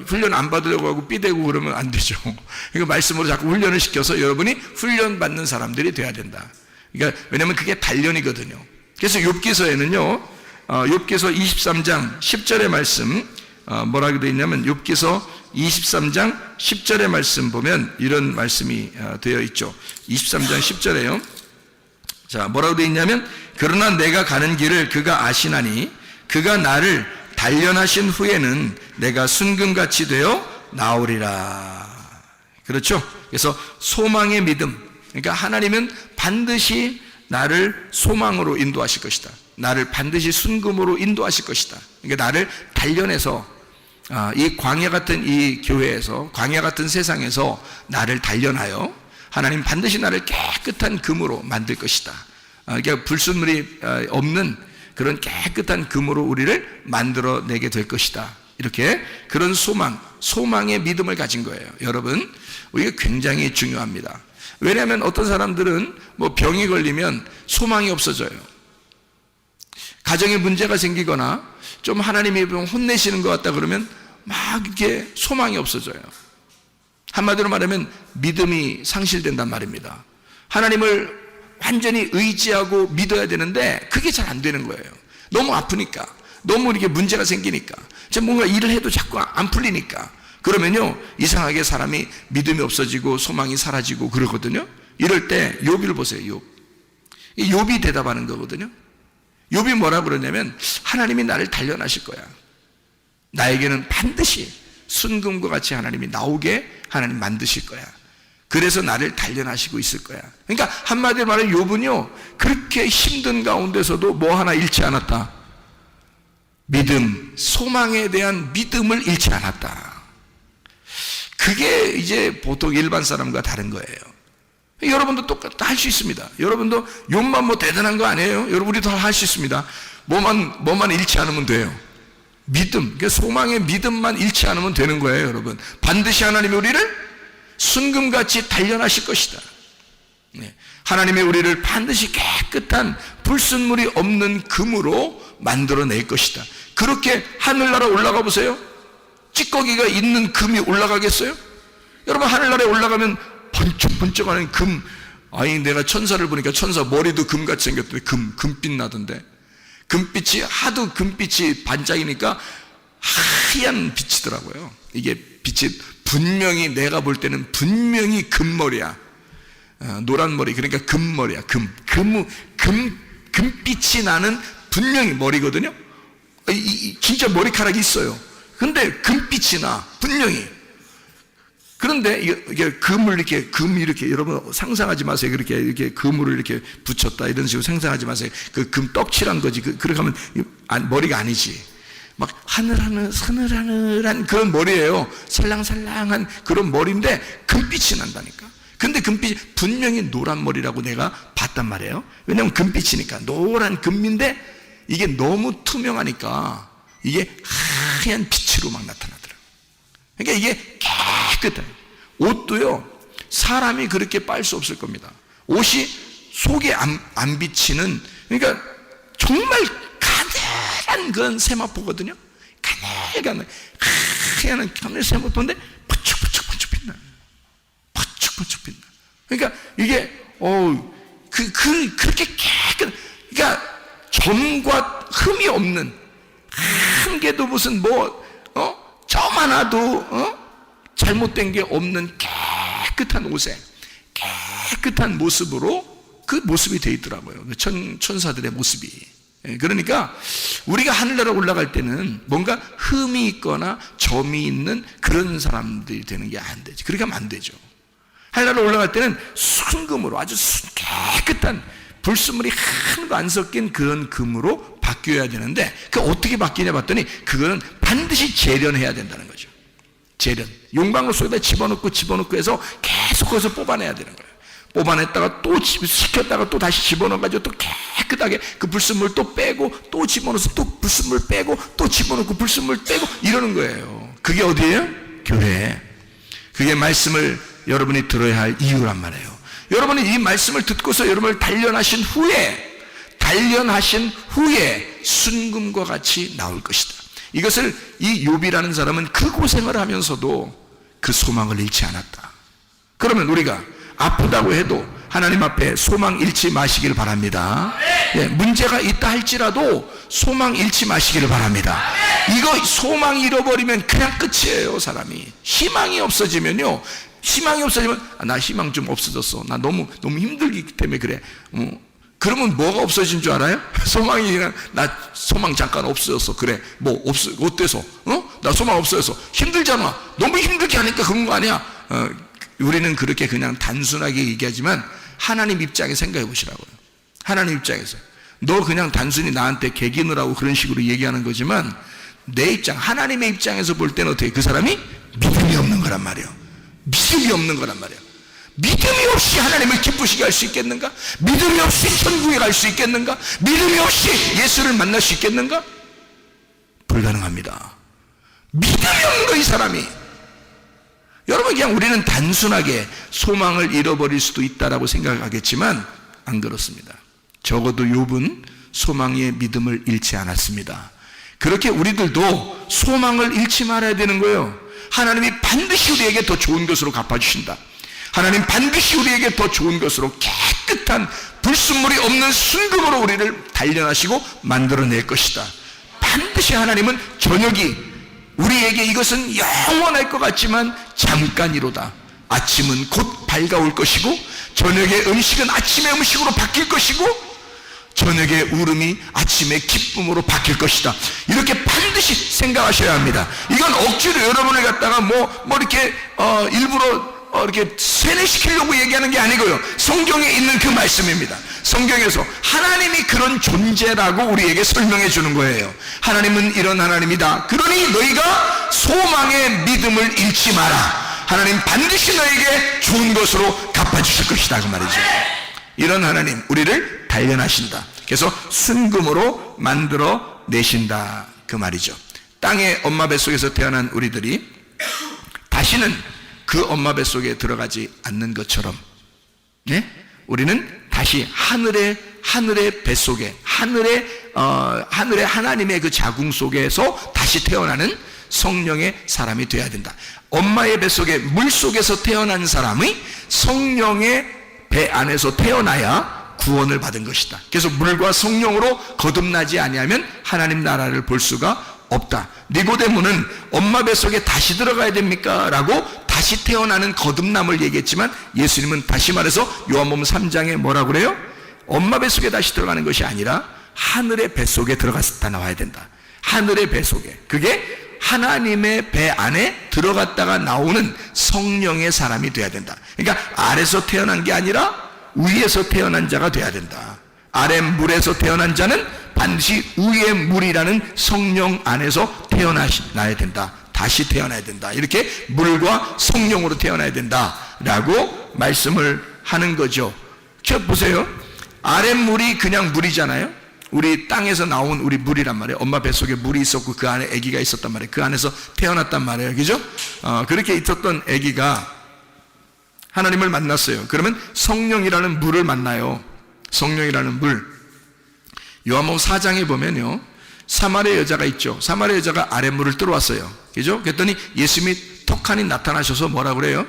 훈련 안 받으려고 하고 삐대고 그러면 안 되죠. 그러니까 말씀으로 자꾸 훈련을 시켜서 여러분이 훈련받는 사람들이 돼야 된다. 그러니까 왜냐면 그게 단련이거든요. 그래서 욥기서에는요, 욥기서 23장 10절의 말씀, 뭐라고 되어 있냐면 욥기서 23장 10절의 말씀 보면 이런 말씀이 되어 있죠. 23장 10절에요. 자, 뭐라고 되어 있냐면, 그러나 내가 가는 길을 그가 아시나니 그가 나를 단련하신 후에는 내가 순금같이 되어 나오리라. 그렇죠? 그래서 소망의 믿음. 그러니까 하나님은 반드시 나를 소망으로 인도하실 것이다. 나를 반드시 순금으로 인도하실 것이다. 그러니까 나를 단련해서 이 광야 같은 이 교회에서, 광야 같은 세상에서 나를 단련하여 하나님 반드시 나를 깨끗한 금으로 만들 것이다. 그러니까 불순물이 없는 그런 깨끗한 금으로 우리를 만들어내게 될 것이다. 이렇게 그런 소망의 믿음을 가진 거예요. 여러분, 이게 굉장히 중요합니다. 왜냐하면 어떤 사람들은 뭐 병이 걸리면 소망이 없어져요. 가정에 문제가 생기거나 좀 하나님이 혼내시는 것 같다 그러면 막 이렇게 소망이 없어져요. 한마디로 말하면 믿음이 상실된단 말입니다. 하나님을 완전히 의지하고 믿어야 되는데 그게 잘 안 되는 거예요. 너무 아프니까, 너무 이렇게 문제가 생기니까, 뭔가 일을 해도 자꾸 안 풀리니까. 그러면요, 이상하게 사람이 믿음이 없어지고 소망이 사라지고 그러거든요. 이럴 때 욥을 보세요. 욥이 대답하는 거거든요. 욥이 뭐라 그러냐면, 하나님이 나를 단련하실 거야. 나에게는 반드시 순금과 같이 하나님이 나오게 하나님 만드실 거야. 그래서 나를 단련하시고 있을 거야. 그러니까 한마디로 말하면 욥은요, 그렇게 힘든 가운데서도 뭐 하나 잃지 않았다. 믿음, 소망에 대한 믿음을 잃지 않았다. 그게 이제 보통 일반 사람과 다른 거예요. 여러분도 똑같이 할 수 있습니다. 여러분도 욥만 뭐 대단한 거 아니에요. 여러분 우리 다 할 수 있습니다. 뭐만 잃지 않으면 돼요. 믿음, 그러니까 소망의 믿음만 잃지 않으면 되는 거예요. 여러분, 반드시 하나님이 우리를 순금같이 단련하실 것이다. 하나님의 우리를 반드시 깨끗한 불순물이 없는 금으로 만들어낼 것이다. 그렇게 하늘나라 올라가 보세요. 찌꺼기가 있는 금이 올라가겠어요? 여러분, 하늘나라에 올라가면 번쩍번쩍하는 금, 아니 내가 천사를 보니까 천사 머리도 금같이 생겼던데 금빛 나던데, 금빛이 하도 금빛이 반짝이니까 하얀 빛이더라고요. 이게 빛이 분명히 내가 볼 때는 분명히 금머리야. 노란 머리, 그러니까 금머리야. 금빛이 나는 분명히 머리거든요. 진짜 머리카락이 있어요. 근데 금빛이 나, 분명히. 그런데 이게 금을 이렇게 여러분 상상하지 마세요. 이렇게 금을 이렇게 붙였다 이런 식으로 상상하지 마세요. 그 금 떡칠한 거지. 그렇게 하면 머리가 아니지. 막 서늘한 그런 머리예요. 살랑살랑한 그런 머리인데 금빛이 난다니까. 근데 금빛이 분명히 노란 머리라고 내가 봤단 말이에요. 왜냐하면 금빛이니까. 노란 금인데 이게 너무 투명하니까 이게 하얀 빛으로 막 나타나더라고요. 그러니까 이게 깨끗해. 옷도요, 사람이 그렇게 빨 수 없을 겁니다. 옷이 속에 안 비치는, 그러니까 정말 가늘한 그런 세마포거든요. 가늘가늘 하얀 가늘 세마포인데 번쩍번쩍 빛나. 번쩍번쩍 빛나. 그러니까 이게 그렇게 깨끗. 그러니까 점과 흠이 없는, 한 개도 무슨 점 하나도 잘못된 게 없는 깨끗한 옷에 깨끗한 모습으로 그 모습이 되어 있더라고요. 천사들의 모습이. 그러니까 우리가 하늘나라 올라갈 때는 뭔가 흠이 있거나 점이 있는 그런 사람들이 되는 게 안 되지. 그렇게 하면 안 되죠. 하늘나라 올라갈 때는 순금으로 아주 깨끗한 불순물이 하나도 안 섞인 그런 금으로 바뀌어야 되는데 그 어떻게 바뀌냐 봤더니 그거는 반드시 재련해야 된다는 거죠. 재련. 용광로 속에다 집어넣고 해서 계속 거기서 뽑아내야 되는 거예요. 뽑아냈다가 또 식혔다가 또 다시 집어넣어가지고 또 깨끗하게 그 불순물 또 빼고 또 집어넣어서 또 불순물 빼고 또 집어넣고 불순물 빼고 이러는 거예요. 그게 어디예요? 교회. 그게 말씀을 여러분이 들어야 할 이유란 말이에요. 여러분이 이 말씀을 듣고서 여러분을 단련하신 후에 순금과 같이 나올 것이다. 이것을 이 욥이라는 사람은 그 고생을 하면서도 그 소망을 잃지 않았다. 그러면 우리가 아프다고 해도 하나님 앞에 소망 잃지 마시길 바랍니다. 예, 문제가 있다 할지라도 소망 잃지 마시기를 바랍니다. 이거 소망 잃어버리면 그냥 끝이에요. 사람이 희망이 없어지면요, 나 희망 좀 없어졌어, 나 너무 힘들기 때문에 그래. 그러면 뭐가 없어진 줄 알아요? 소망이 그냥 나 소망 잠깐 없어졌어. 그래, 뭐 어때서? 나 소망 없어졌어. 힘들잖아. 너무 힘들게 하니까 그런 거 아니야? 우리는 그렇게 그냥 단순하게 얘기하지만 하나님 입장에 생각해 보시라고요. 하나님 입장에서 너 그냥 단순히 나한테 개기느라고 그런 식으로 얘기하는 거지만 내 입장, 하나님의 입장에서 볼 때는 어떻게? 그 사람이 믿음이 없는 거란 말이에요. 믿음이 없는 거란 말이에요. 믿음이 없이 하나님을 기쁘시게 할 수 있겠는가? 믿음이 없이 천국에 갈 수 있겠는가? 믿음이 없이 예수를 만날 수 있겠는가? 불가능합니다. 믿음이 없는 거, 이 사람이. 여러분, 그냥 우리는 단순하게 소망을 잃어버릴 수도 있다라고 생각하겠지만 안 그렇습니다. 적어도 욥은 소망의 믿음을 잃지 않았습니다. 그렇게 우리들도 소망을 잃지 말아야 되는 거예요. 하나님이 반드시 우리에게 더 좋은 것으로 갚아주신다. 하나님 반드시 우리에게 더 좋은 것으로 깨끗한 불순물이 없는 순금으로 우리를 단련하시고 만들어낼 것이다. 반드시 하나님은 저녁이 우리에게 이것은 영원할 것 같지만 잠깐이로다. 아침은 곧 밝아올 것이고 저녁의 음식은 아침의 음식으로 바뀔 것이고 저녁의 울음이 아침의 기쁨으로 바뀔 것이다. 이렇게 반드시 생각하셔야 합니다. 이건 억지로 여러분을 갖다가 이렇게 일부러 이렇게 세뇌시키려고 얘기하는 게 아니고요. 성경에 있는 그 말씀입니다. 성경에서 하나님이 그런 존재라고 우리에게 설명해 주는 거예요. 하나님은 이런 하나님이다. 그러니 너희가 소망의 믿음을 잃지 마라. 하나님 반드시 너에게 좋은 것으로 갚아주실 것이다, 그 말이죠. 이런 하나님, 우리를 단련하신다. 그래서 순금으로 만들어 내신다, 그 말이죠. 땅의 엄마 뱃속에서 태어난 우리들이 다시는 그 엄마 뱃속에 들어가지 않는 것처럼, 네? 우리는 다시 하늘의 뱃속에, 하늘의 하나님의 그 자궁 속에서 다시 태어나는 성령의 사람이 되어야 된다. 엄마의 뱃속에 물 속에서 태어난 사람이 성령의 배 안에서 태어나야 구원을 받은 것이다. 그래서 물과 성령으로 거듭나지 아니하면 하나님 나라를 볼 수가 없다. 니고데모는 엄마 뱃속에 다시 들어가야 됩니까? 라고 다시 태어나는 거듭남을 얘기했지만 예수님은 다시 말해서 요한복음 3장에 뭐라고 그래요? 엄마 뱃속에 다시 들어가는 것이 아니라 하늘의 뱃속에 들어갔다 나와야 된다. 하늘의 뱃속에. 그게 하나님의 배 안에 들어갔다가 나오는 성령의 사람이 돼야 된다. 그러니까 아래서 태어난 게 아니라 위에서 태어난 자가 돼야 된다. 아래 물에서 태어난 자는 반드시 위의 물이라는 성령 안에서 태어나야 된다. 다시 태어나야 된다. 이렇게 물과 성령으로 태어나야 된다 라고 말씀을 하는 거죠. 저 보세요. 아래 물이 그냥 물이잖아요. 우리 땅에서 나온 우리 물이란 말이에요. 엄마 뱃속에 물이 있었고 그 안에 아기가 있었단 말이에요. 그 안에서 태어났단 말이에요. 그죠? 그렇게 있었던 아기가 하나님을 만났어요. 그러면 성령이라는 물을 만나요. 성령이라는 물. 요한복음 4장에 보면요, 사마리아 여자가 있죠. 사마리아 여자가 아랫물을 들어왔어요. 그죠? 그랬더니 예수님이 톡하니 나타나셔서 뭐라 그래요?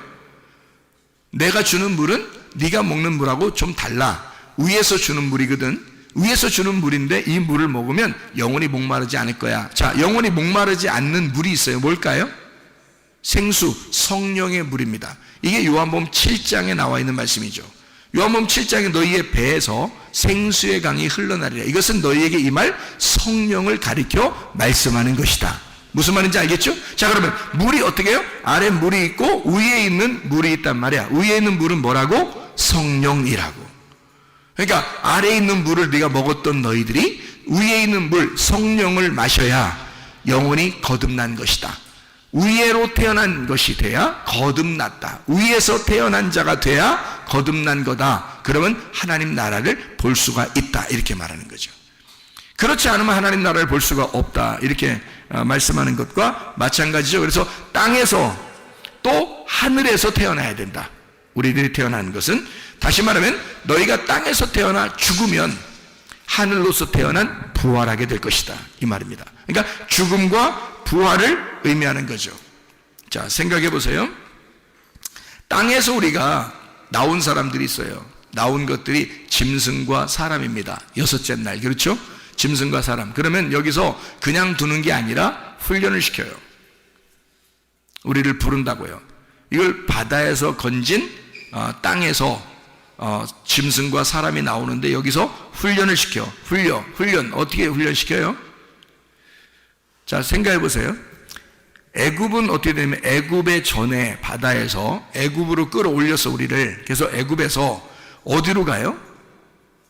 내가 주는 물은 네가 먹는 물하고 좀 달라. 위에서 주는 물이거든. 위에서 주는 물인데 이 물을 먹으면 영원히 목마르지 않을 거야. 자, 영원히 목마르지 않는 물이 있어요. 뭘까요? 생수, 성령의 물입니다. 이게 요한복음 7장에 나와 있는 말씀이죠. 요한복음 7장에 너희의 배에서 생수의 강이 흘러나리라. 이것은 너희에게 이 말 성령을 가리켜 말씀하는 것이다. 무슨 말인지 알겠죠? 자, 그러면 물이 어떻게 해요? 아래 물이 있고 위에 있는 물이 있단 말이야. 위에 있는 물은 뭐라고? 성령이라고. 그러니까 아래에 있는 물을 네가 먹었던 너희들이 위에 있는 물, 성령을 마셔야 영혼이 거듭난 것이다. 위에로 태어난 것이 돼야 거듭났다. 위에서 태어난 자가 돼야 거듭난 거다. 그러면 하나님 나라를 볼 수가 있다. 이렇게 말하는 거죠. 그렇지 않으면 하나님 나라를 볼 수가 없다. 이렇게 말씀하는 것과 마찬가지죠. 그래서 땅에서 또 하늘에서 태어나야 된다. 우리들이 태어나는 것은 다시 말하면 너희가 땅에서 태어나 죽으면 하늘로서 태어난 부활하게 될 것이다. 이 말입니다. 그러니까 죽음과 부활을 의미하는 거죠. 자, 생각해 보세요. 땅에서 우리가 나온 사람들이 있어요. 나온 것들이 짐승과 사람입니다. 여섯째 날, 그렇죠? 짐승과 사람. 그러면 여기서 그냥 두는 게 아니라 훈련을 시켜요. 우리를 부른다고요. 이걸 바다에서 건진 땅에서 짐승과 사람이 나오는데 여기서 훈련을 시켜. 훈련. 어떻게 훈련시켜요? 자, 생각해 보세요. 애굽은 어떻게 되냐면 애굽의 전에 바다에서 애굽으로 끌어올려서 우리를, 그래서 애굽에서 어디로 가요?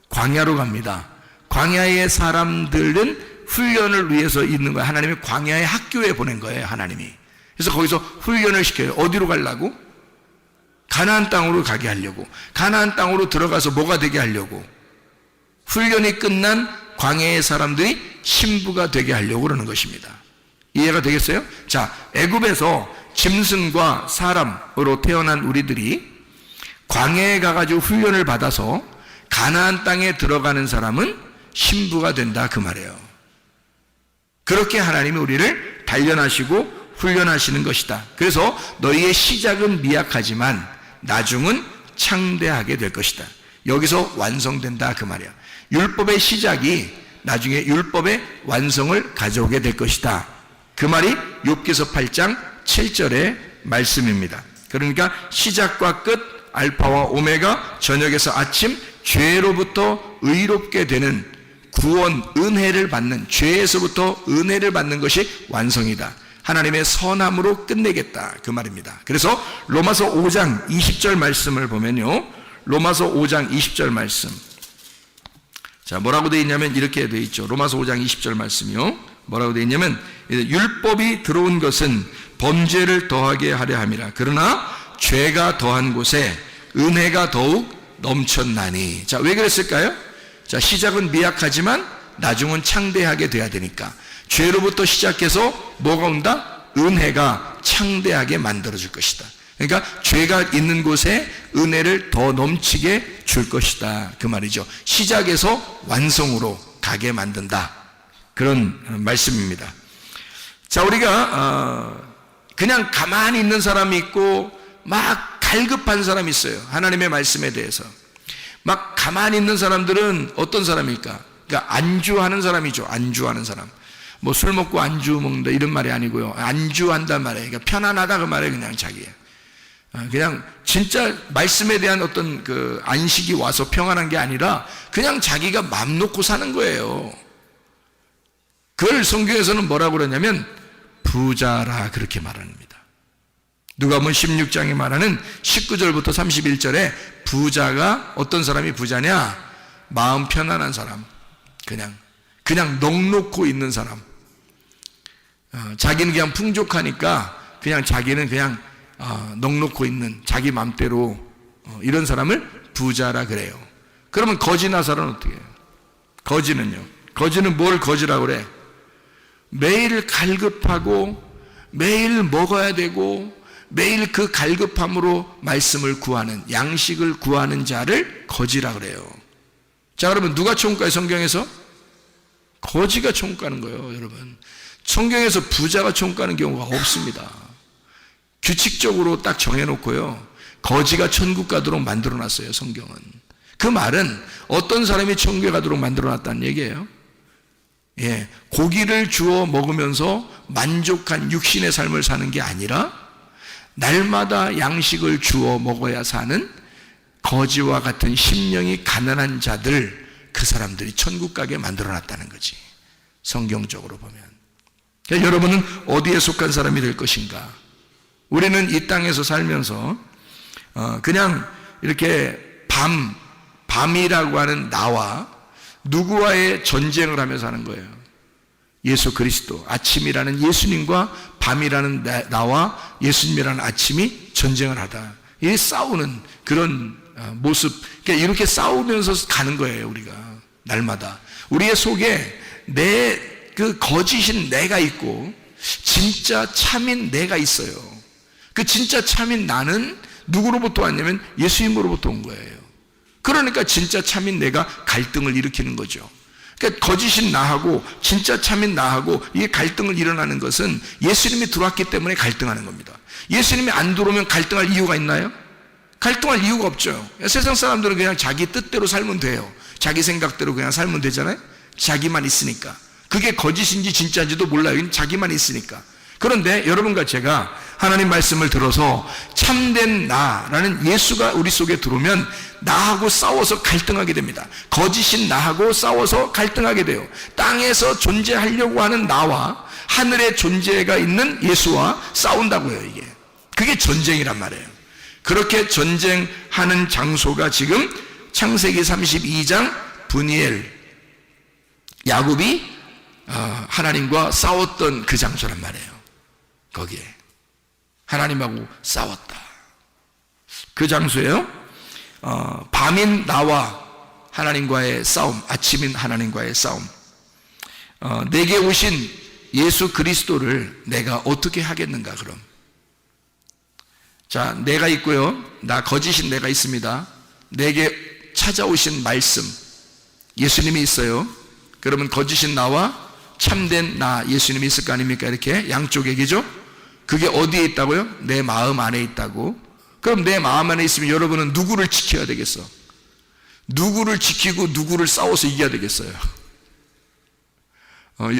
광야로 갑니다. 광야의 사람들은 훈련을 위해서 있는 거예요. 하나님이 광야의 학교에 보낸 거예요. 하나님이. 그래서 거기서 훈련을 시켜요. 어디로 가려고? 가나안 땅으로 가게 하려고. 가나안 땅으로 들어가서 뭐가 되게 하려고. 훈련이 끝난 광야의 사람들이 신부가 되게 하려고 그러는 것입니다. 이해가 되겠어요? 자, 애굽에서 짐승과 사람으로 태어난 우리들이 광야에 가가지고 훈련을 받아서 가나안 땅에 들어가는 사람은 신부가 된다, 그 말이에요. 그렇게 하나님이 우리를 단련하시고 훈련하시는 것이다. 그래서 너희의 시작은 미약하지만 나중은 창대하게 될 것이다. 여기서 완성된다, 그 말이야. 율법의 시작이 나중에 율법의 완성을 가져오게 될 것이다. 그 말이 욥기서 8장 7절의 말씀입니다. 그러니까 시작과 끝, 알파와 오메가, 저녁에서 아침, 죄로부터 의롭게 되는 구원, 은혜를 받는, 죄에서부터 은혜를 받는 것이 완성이다. 하나님의 선함으로 끝내겠다, 그 말입니다. 그래서 로마서 5장 20절 말씀을 보면요, 로마서 5장 20절 말씀, 자, 뭐라고 되어 있냐면 이렇게 되어 있죠. 로마서 5장 20절 말씀이요, 뭐라고 되어 있냐면 율법이 들어온 것은 범죄를 더하게 하려 함이라. 그러나 죄가 더한 곳에 은혜가 더욱 넘쳤나니. 자, 왜 그랬을까요? 자, 시작은 미약하지만 나중은 창대하게 돼야 되니까. 죄로부터 시작해서 뭐가 온다? 은혜가 창대하게 만들어줄 것이다. 그러니까 죄가 있는 곳에 은혜를 더 넘치게 줄 것이다, 그 말이죠. 시작에서 완성으로 가게 만든다, 그런 말씀입니다. 자, 우리가 그냥 가만히 있는 사람이 있고 막 갈급한 사람이 있어요. 하나님의 말씀에 대해서 막 가만히 있는 사람들은 어떤 사람일까? 그러니까 안주하는 사람이죠. 안주하는 사람. 뭐 술 먹고 안주 먹는다 이런 말이 아니고요. 안주한단 말이에요. 그러니까 편안하다, 그 말이에요. 그냥 자기. 그냥 진짜 말씀에 대한 어떤 그 안식이 와서 평안한 게 아니라 그냥 자기가 맘 놓고 사는 거예요. 그걸 성경에서는 뭐라고 그러냐면 부자라, 그렇게 말합니다. 누가복음 16장에 말하는 19절부터 31절에 부자가 어떤 사람이 부자냐? 마음 편안한 사람, 그냥 넋놓고 있는 사람. 자기는 그냥 풍족하니까 그냥 자기는 그냥 넋놓고 있는 자기 맘대로 이런 사람을 부자라 그래요. 그러면 거지 나사로는 어떻게 해요? 거지는 뭘 거지라고 그래? 매일 갈급하고 매일 먹어야 되고 매일 그 갈급함으로 말씀을 구하는, 양식을 구하는 자를 거지라 그래요. 자, 그러면 누가 총가요? 성경에서? 거지가 총가는 거예요, 여러분. 성경에서 부자가 총가는 경우가 없습니다. 규칙적으로 딱 정해놓고요, 거지가 천국 가도록 만들어놨어요, 성경은. 그 말은 어떤 사람이 천국에 가도록 만들어놨다는 얘기예요. 예, 고기를 주워 먹으면서 만족한 육신의 삶을 사는 게 아니라 날마다 양식을 주워 먹어야 사는 거지와 같은 심령이 가난한 자들, 그 사람들이 천국 가게 만들어놨다는 거지, 성경적으로 보면. 그러니까 여러분은 어디에 속한 사람이 될 것인가? 우리는 이 땅에서 살면서 그냥 이렇게 밤이라고 하는 나와 누구와의 전쟁을 하면서 하는 거예요? 예수 그리스도, 아침이라는 예수님과 밤이라는 나와 예수님이라는 아침이 전쟁을 하다. 이 싸우는 그런 모습, 그러니까 이렇게 싸우면서 가는 거예요. 우리가 날마다 우리의 속에 그 거짓인 내가 있고 진짜 참인 내가 있어요. 그 진짜 참인 나는 누구로부터 왔냐면 예수님으로부터 온 거예요. 그러니까 진짜 참인 내가 갈등을 일으키는 거죠. 그러니까 거짓인 나하고 진짜 참인 나하고 이게 갈등을 일어나는 것은 예수님이 들어왔기 때문에 갈등하는 겁니다. 예수님이 안 들어오면 갈등할 이유가 있나요? 갈등할 이유가 없죠. 세상 사람들은 그냥 자기 뜻대로 살면 돼요. 자기 생각대로 그냥 살면 되잖아요. 자기만 있으니까. 그게 거짓인지 진짜인지도 몰라요. 자기만 있으니까. 그런데 여러분과 제가 하나님 말씀을 들어서 참된 나라는 예수가 우리 속에 들어오면 나하고 싸워서 갈등하게 됩니다. 거짓인 나하고 싸워서 갈등하게 돼요. 땅에서 존재하려고 하는 나와 하늘에 존재가 있는 예수와 싸운다고요. 이게 그게 전쟁이란 말이에요. 그렇게 전쟁하는 장소가 지금 창세기 32장 브니엘, 야곱이 하나님과 싸웠던 그 장소란 말이에요. 거기에 하나님하고 싸웠다. 그 장소에요. 밤인 나와 하나님과의 싸움, 아침인 하나님과의 싸움. 내게 오신 예수 그리스도를 내가 어떻게 하겠는가? 그럼 자, 내가 있고요. 나 거짓인 내가 있습니다. 내게 찾아오신 말씀, 예수님이 있어요. 그러면 거짓인 나와 참된 나, 예수님이 있을 거 아닙니까? 이렇게 양쪽 얘기죠. 그게 어디에 있다고요? 내 마음 안에 있다고. 그럼 내 마음 안에 있으면 여러분은 누구를 지켜야 되겠어? 누구를 지키고 누구를 싸워서 이겨야 되겠어요?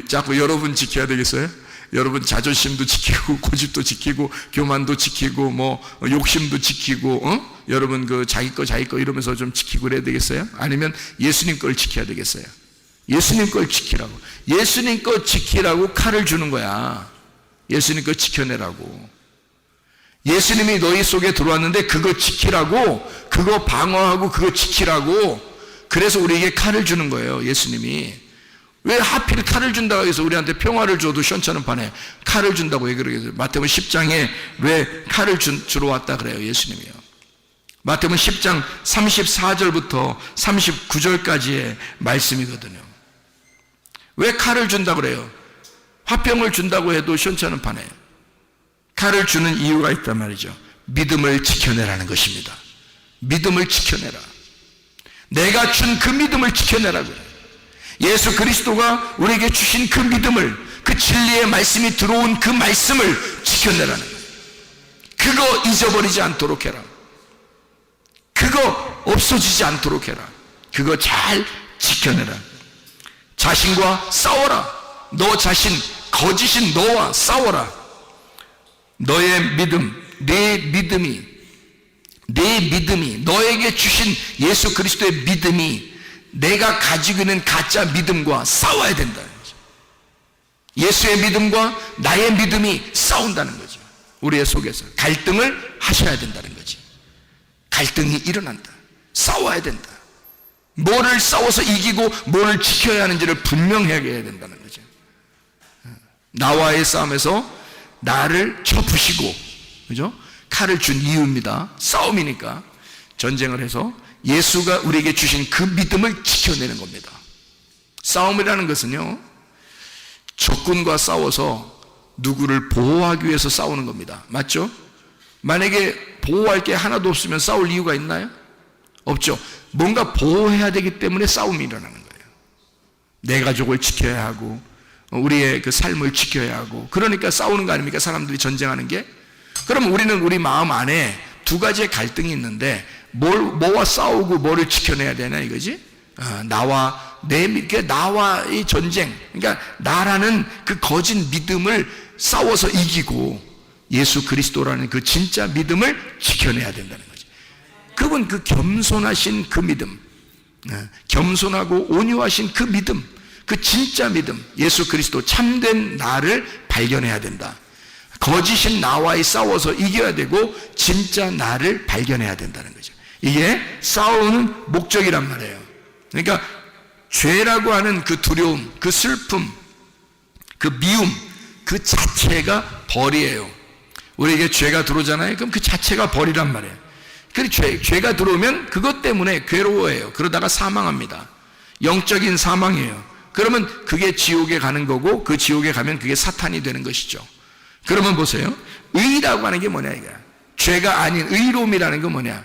자꾸 여러분 지켜야 되겠어요? 여러분 자존심도 지키고 고집도 지키고 교만도 지키고 뭐 욕심도 지키고 여러분 그 자기 거 이러면서 좀 지키고 그래야 되겠어요? 아니면 예수님 걸 지켜야 되겠어요? 예수님 걸 지키라고. 예수님 거 지키라고 칼을 주는 거야. 예수님 거 지켜내라고. 예수님이 너희 속에 들어왔는데 그거 지키라고, 그거 방어하고 그거 지키라고. 그래서 우리에게 칼을 주는 거예요. 예수님이. 왜 하필 칼을 준다고 해서 우리한테 평화를 줘도 시원찮은 판에 칼을 준다고 왜 그러겠어요? 마태복음 10장에 왜 칼을 주러 왔다 그래요? 예수님이요. 마태복음 10장 34절부터 39절까지의 말씀이거든요. 왜 칼을 준다고 그래요? 화병을 준다고 해도 시원찮은 판에 칼을 주는 이유가 있단 말이죠. 믿음을 지켜내라는 것입니다. 믿음을 지켜내라. 내가 준 그 믿음을 지켜내라고요. 예수 그리스도가 우리에게 주신 그 믿음을, 그 진리의 말씀이 들어온 그 말씀을 지켜내라는 거예요. 그거 잊어버리지 않도록 해라. 그거 없어지지 않도록 해라. 그거 잘 지켜내라. 자신과 싸워라. 너 자신, 거짓인 너와 싸워라. 너의 믿음, 내 믿음이, 너에게 주신 예수 그리스도의 믿음이 내가 가지고 있는 가짜 믿음과 싸워야 된다는 거죠. 예수의 믿음과 나의 믿음이 싸운다는 거죠. 우리의 속에서 갈등을 하셔야 된다는 거지. 갈등이 일어난다. 싸워야 된다. 뭐를 싸워서 이기고 뭐를 지켜야 하는지를 분명하게 해야 된다는 거죠. 나와의 싸움에서 나를 쳐부시고, 그죠? 칼을 준 이유입니다. 싸움이니까. 전쟁을 해서 예수가 우리에게 주신 그 믿음을 지켜내는 겁니다. 싸움이라는 것은요, 적군과 싸워서 누구를 보호하기 위해서 싸우는 겁니다. 맞죠? 만약에 보호할 게 하나도 없으면 싸울 이유가 있나요? 없죠. 뭔가 보호해야 되기 때문에 싸움이 일어나는 거예요. 내 가족을 지켜야 하고 우리의 그 삶을 지켜야 하고, 그러니까 싸우는 거 아닙니까? 사람들이 전쟁하는 게. 그럼 우리는 우리 마음 안에 두 가지의 갈등이 있는데 뭐와 싸우고 뭐를 지켜내야 되나 이거지? 나와의 전쟁, 그러니까 나라는 그 거짓 믿음을 싸워서 이기고 예수 그리스도라는 그 진짜 믿음을 지켜내야 된다는 거지. 그분 그 겸손하신 그 믿음, 겸손하고 온유하신 그 믿음, 그 진짜 믿음, 예수 그리스도 참된 나를 발견해야 된다. 거짓인 나와의 싸워서 이겨야 되고 진짜 나를 발견해야 된다는 거죠. 이게 싸우는 목적이란 말이에요. 그러니까 죄라고 하는 그 두려움, 그 슬픔, 그 미움, 그 자체가 벌이에요. 우리에게 죄가 들어오잖아요. 그럼 그 자체가 벌이란 말이에요. 그리고 죄가 들어오면 그것 때문에 괴로워해요. 그러다가 사망합니다. 영적인 사망이에요. 그러면 그게 지옥에 가는 거고, 그 지옥에 가면 그게 사탄이 되는 것이죠. 그러면 보세요. 의라고 하는 게 뭐냐 이거야. 죄가 아닌 의로움이라는 건 뭐냐.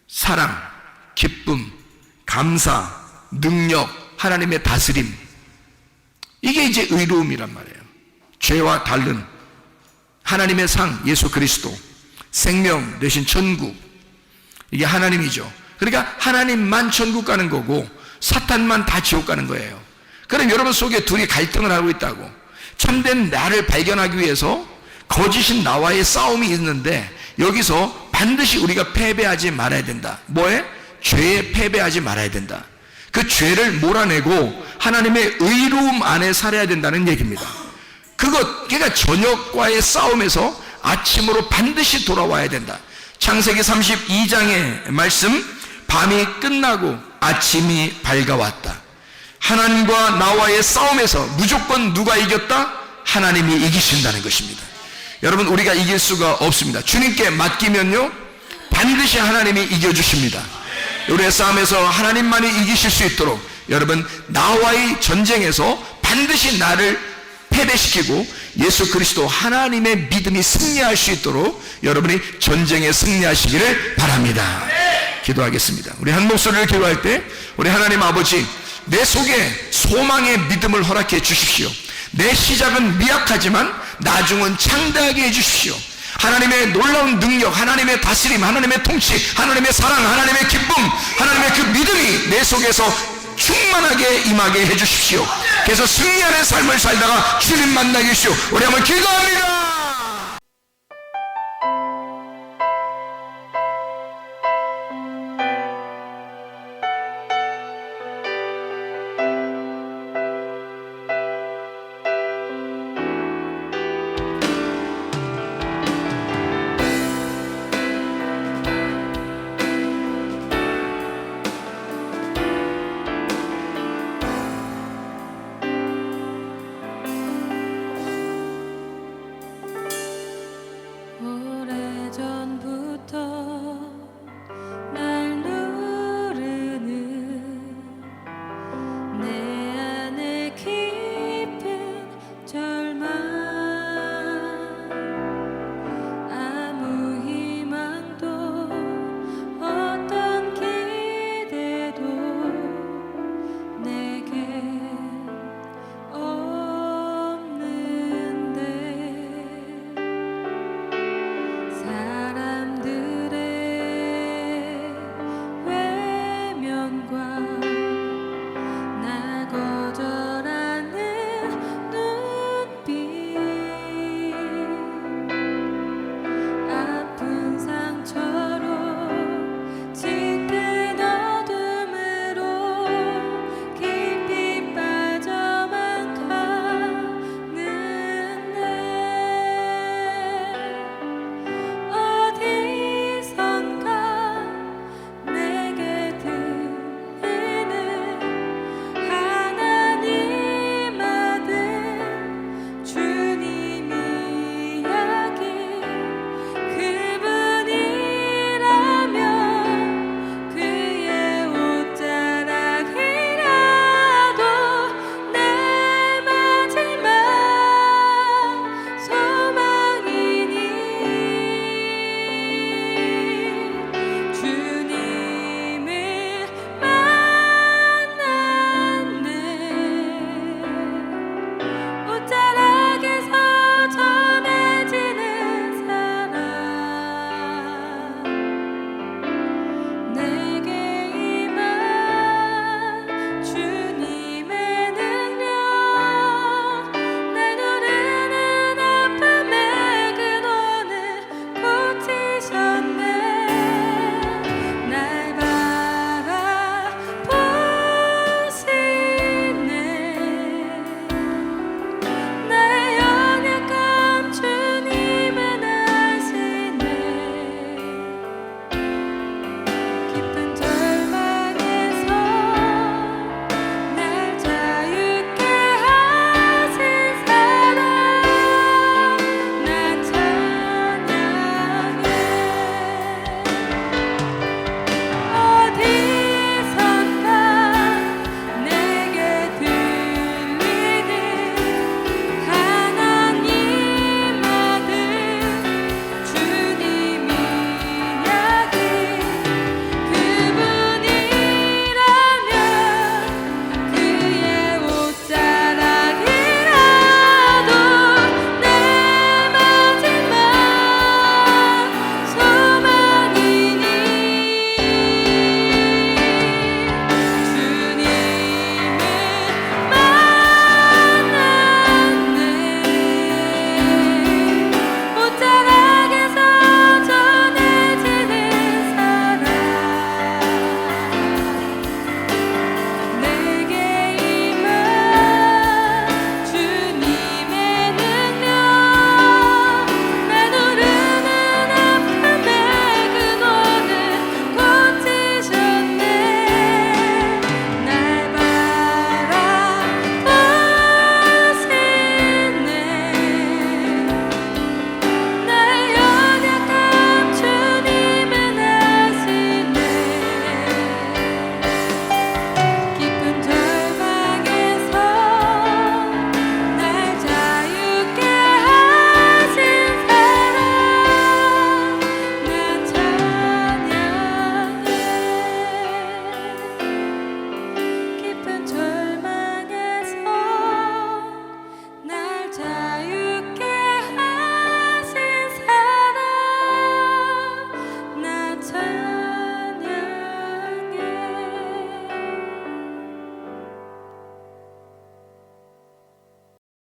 사랑, 기쁨, 감사, 능력, 하나님의 다스림, 이게 이제 의로움이란 말이에요. 죄와 다른 하나님의 상, 예수 그리스도, 생명 대신 천국, 이게 하나님이죠. 그러니까 하나님만 천국 가는 거고 사탄만 다 지옥 가는 거예요. 그럼 여러분 속에 둘이 갈등을 하고 있다고. 참된 나를 발견하기 위해서 거짓인 나와의 싸움이 있는데, 여기서 반드시 우리가 패배하지 말아야 된다. 뭐에? 죄에 패배하지 말아야 된다. 그 죄를 몰아내고 하나님의 의로움 안에 살아야 된다는 얘기입니다. 그러니까 저녁과의 싸움에서 아침으로 반드시 돌아와야 된다. 창세기 32장의 말씀, 밤이 끝나고 아침이 밝아왔다. 하나님과 나와의 싸움에서 무조건 누가 이겼다? 하나님이 이기신다는 것입니다. 여러분, 우리가 이길 수가 없습니다. 주님께 맡기면요 반드시 하나님이 이겨주십니다. 우리의 싸움에서 하나님만이 이기실 수 있도록 여러분, 나와의 전쟁에서 반드시 나를 패배시키고 예수 그리스도 하나님의 믿음이 승리할 수 있도록 여러분이 전쟁에 승리하시기를 바랍니다. 기도하겠습니다. 우리 한 목소리를 기도할 때, 우리 하나님 아버지, 내 속에 소망의 믿음을 허락해 주십시오. 내 시작은 미약하지만 나중은 창대하게 해 주십시오. 하나님의 놀라운 능력, 하나님의 다스림, 하나님의 통치, 하나님의 사랑, 하나님의 기쁨, 하나님의 그 믿음이 내 속에서 충만하게 임하게 해 주십시오. 그래서 승리하는 삶을 살다가 주님 만나게 해주시오. 우리 한번 기도합니다. 서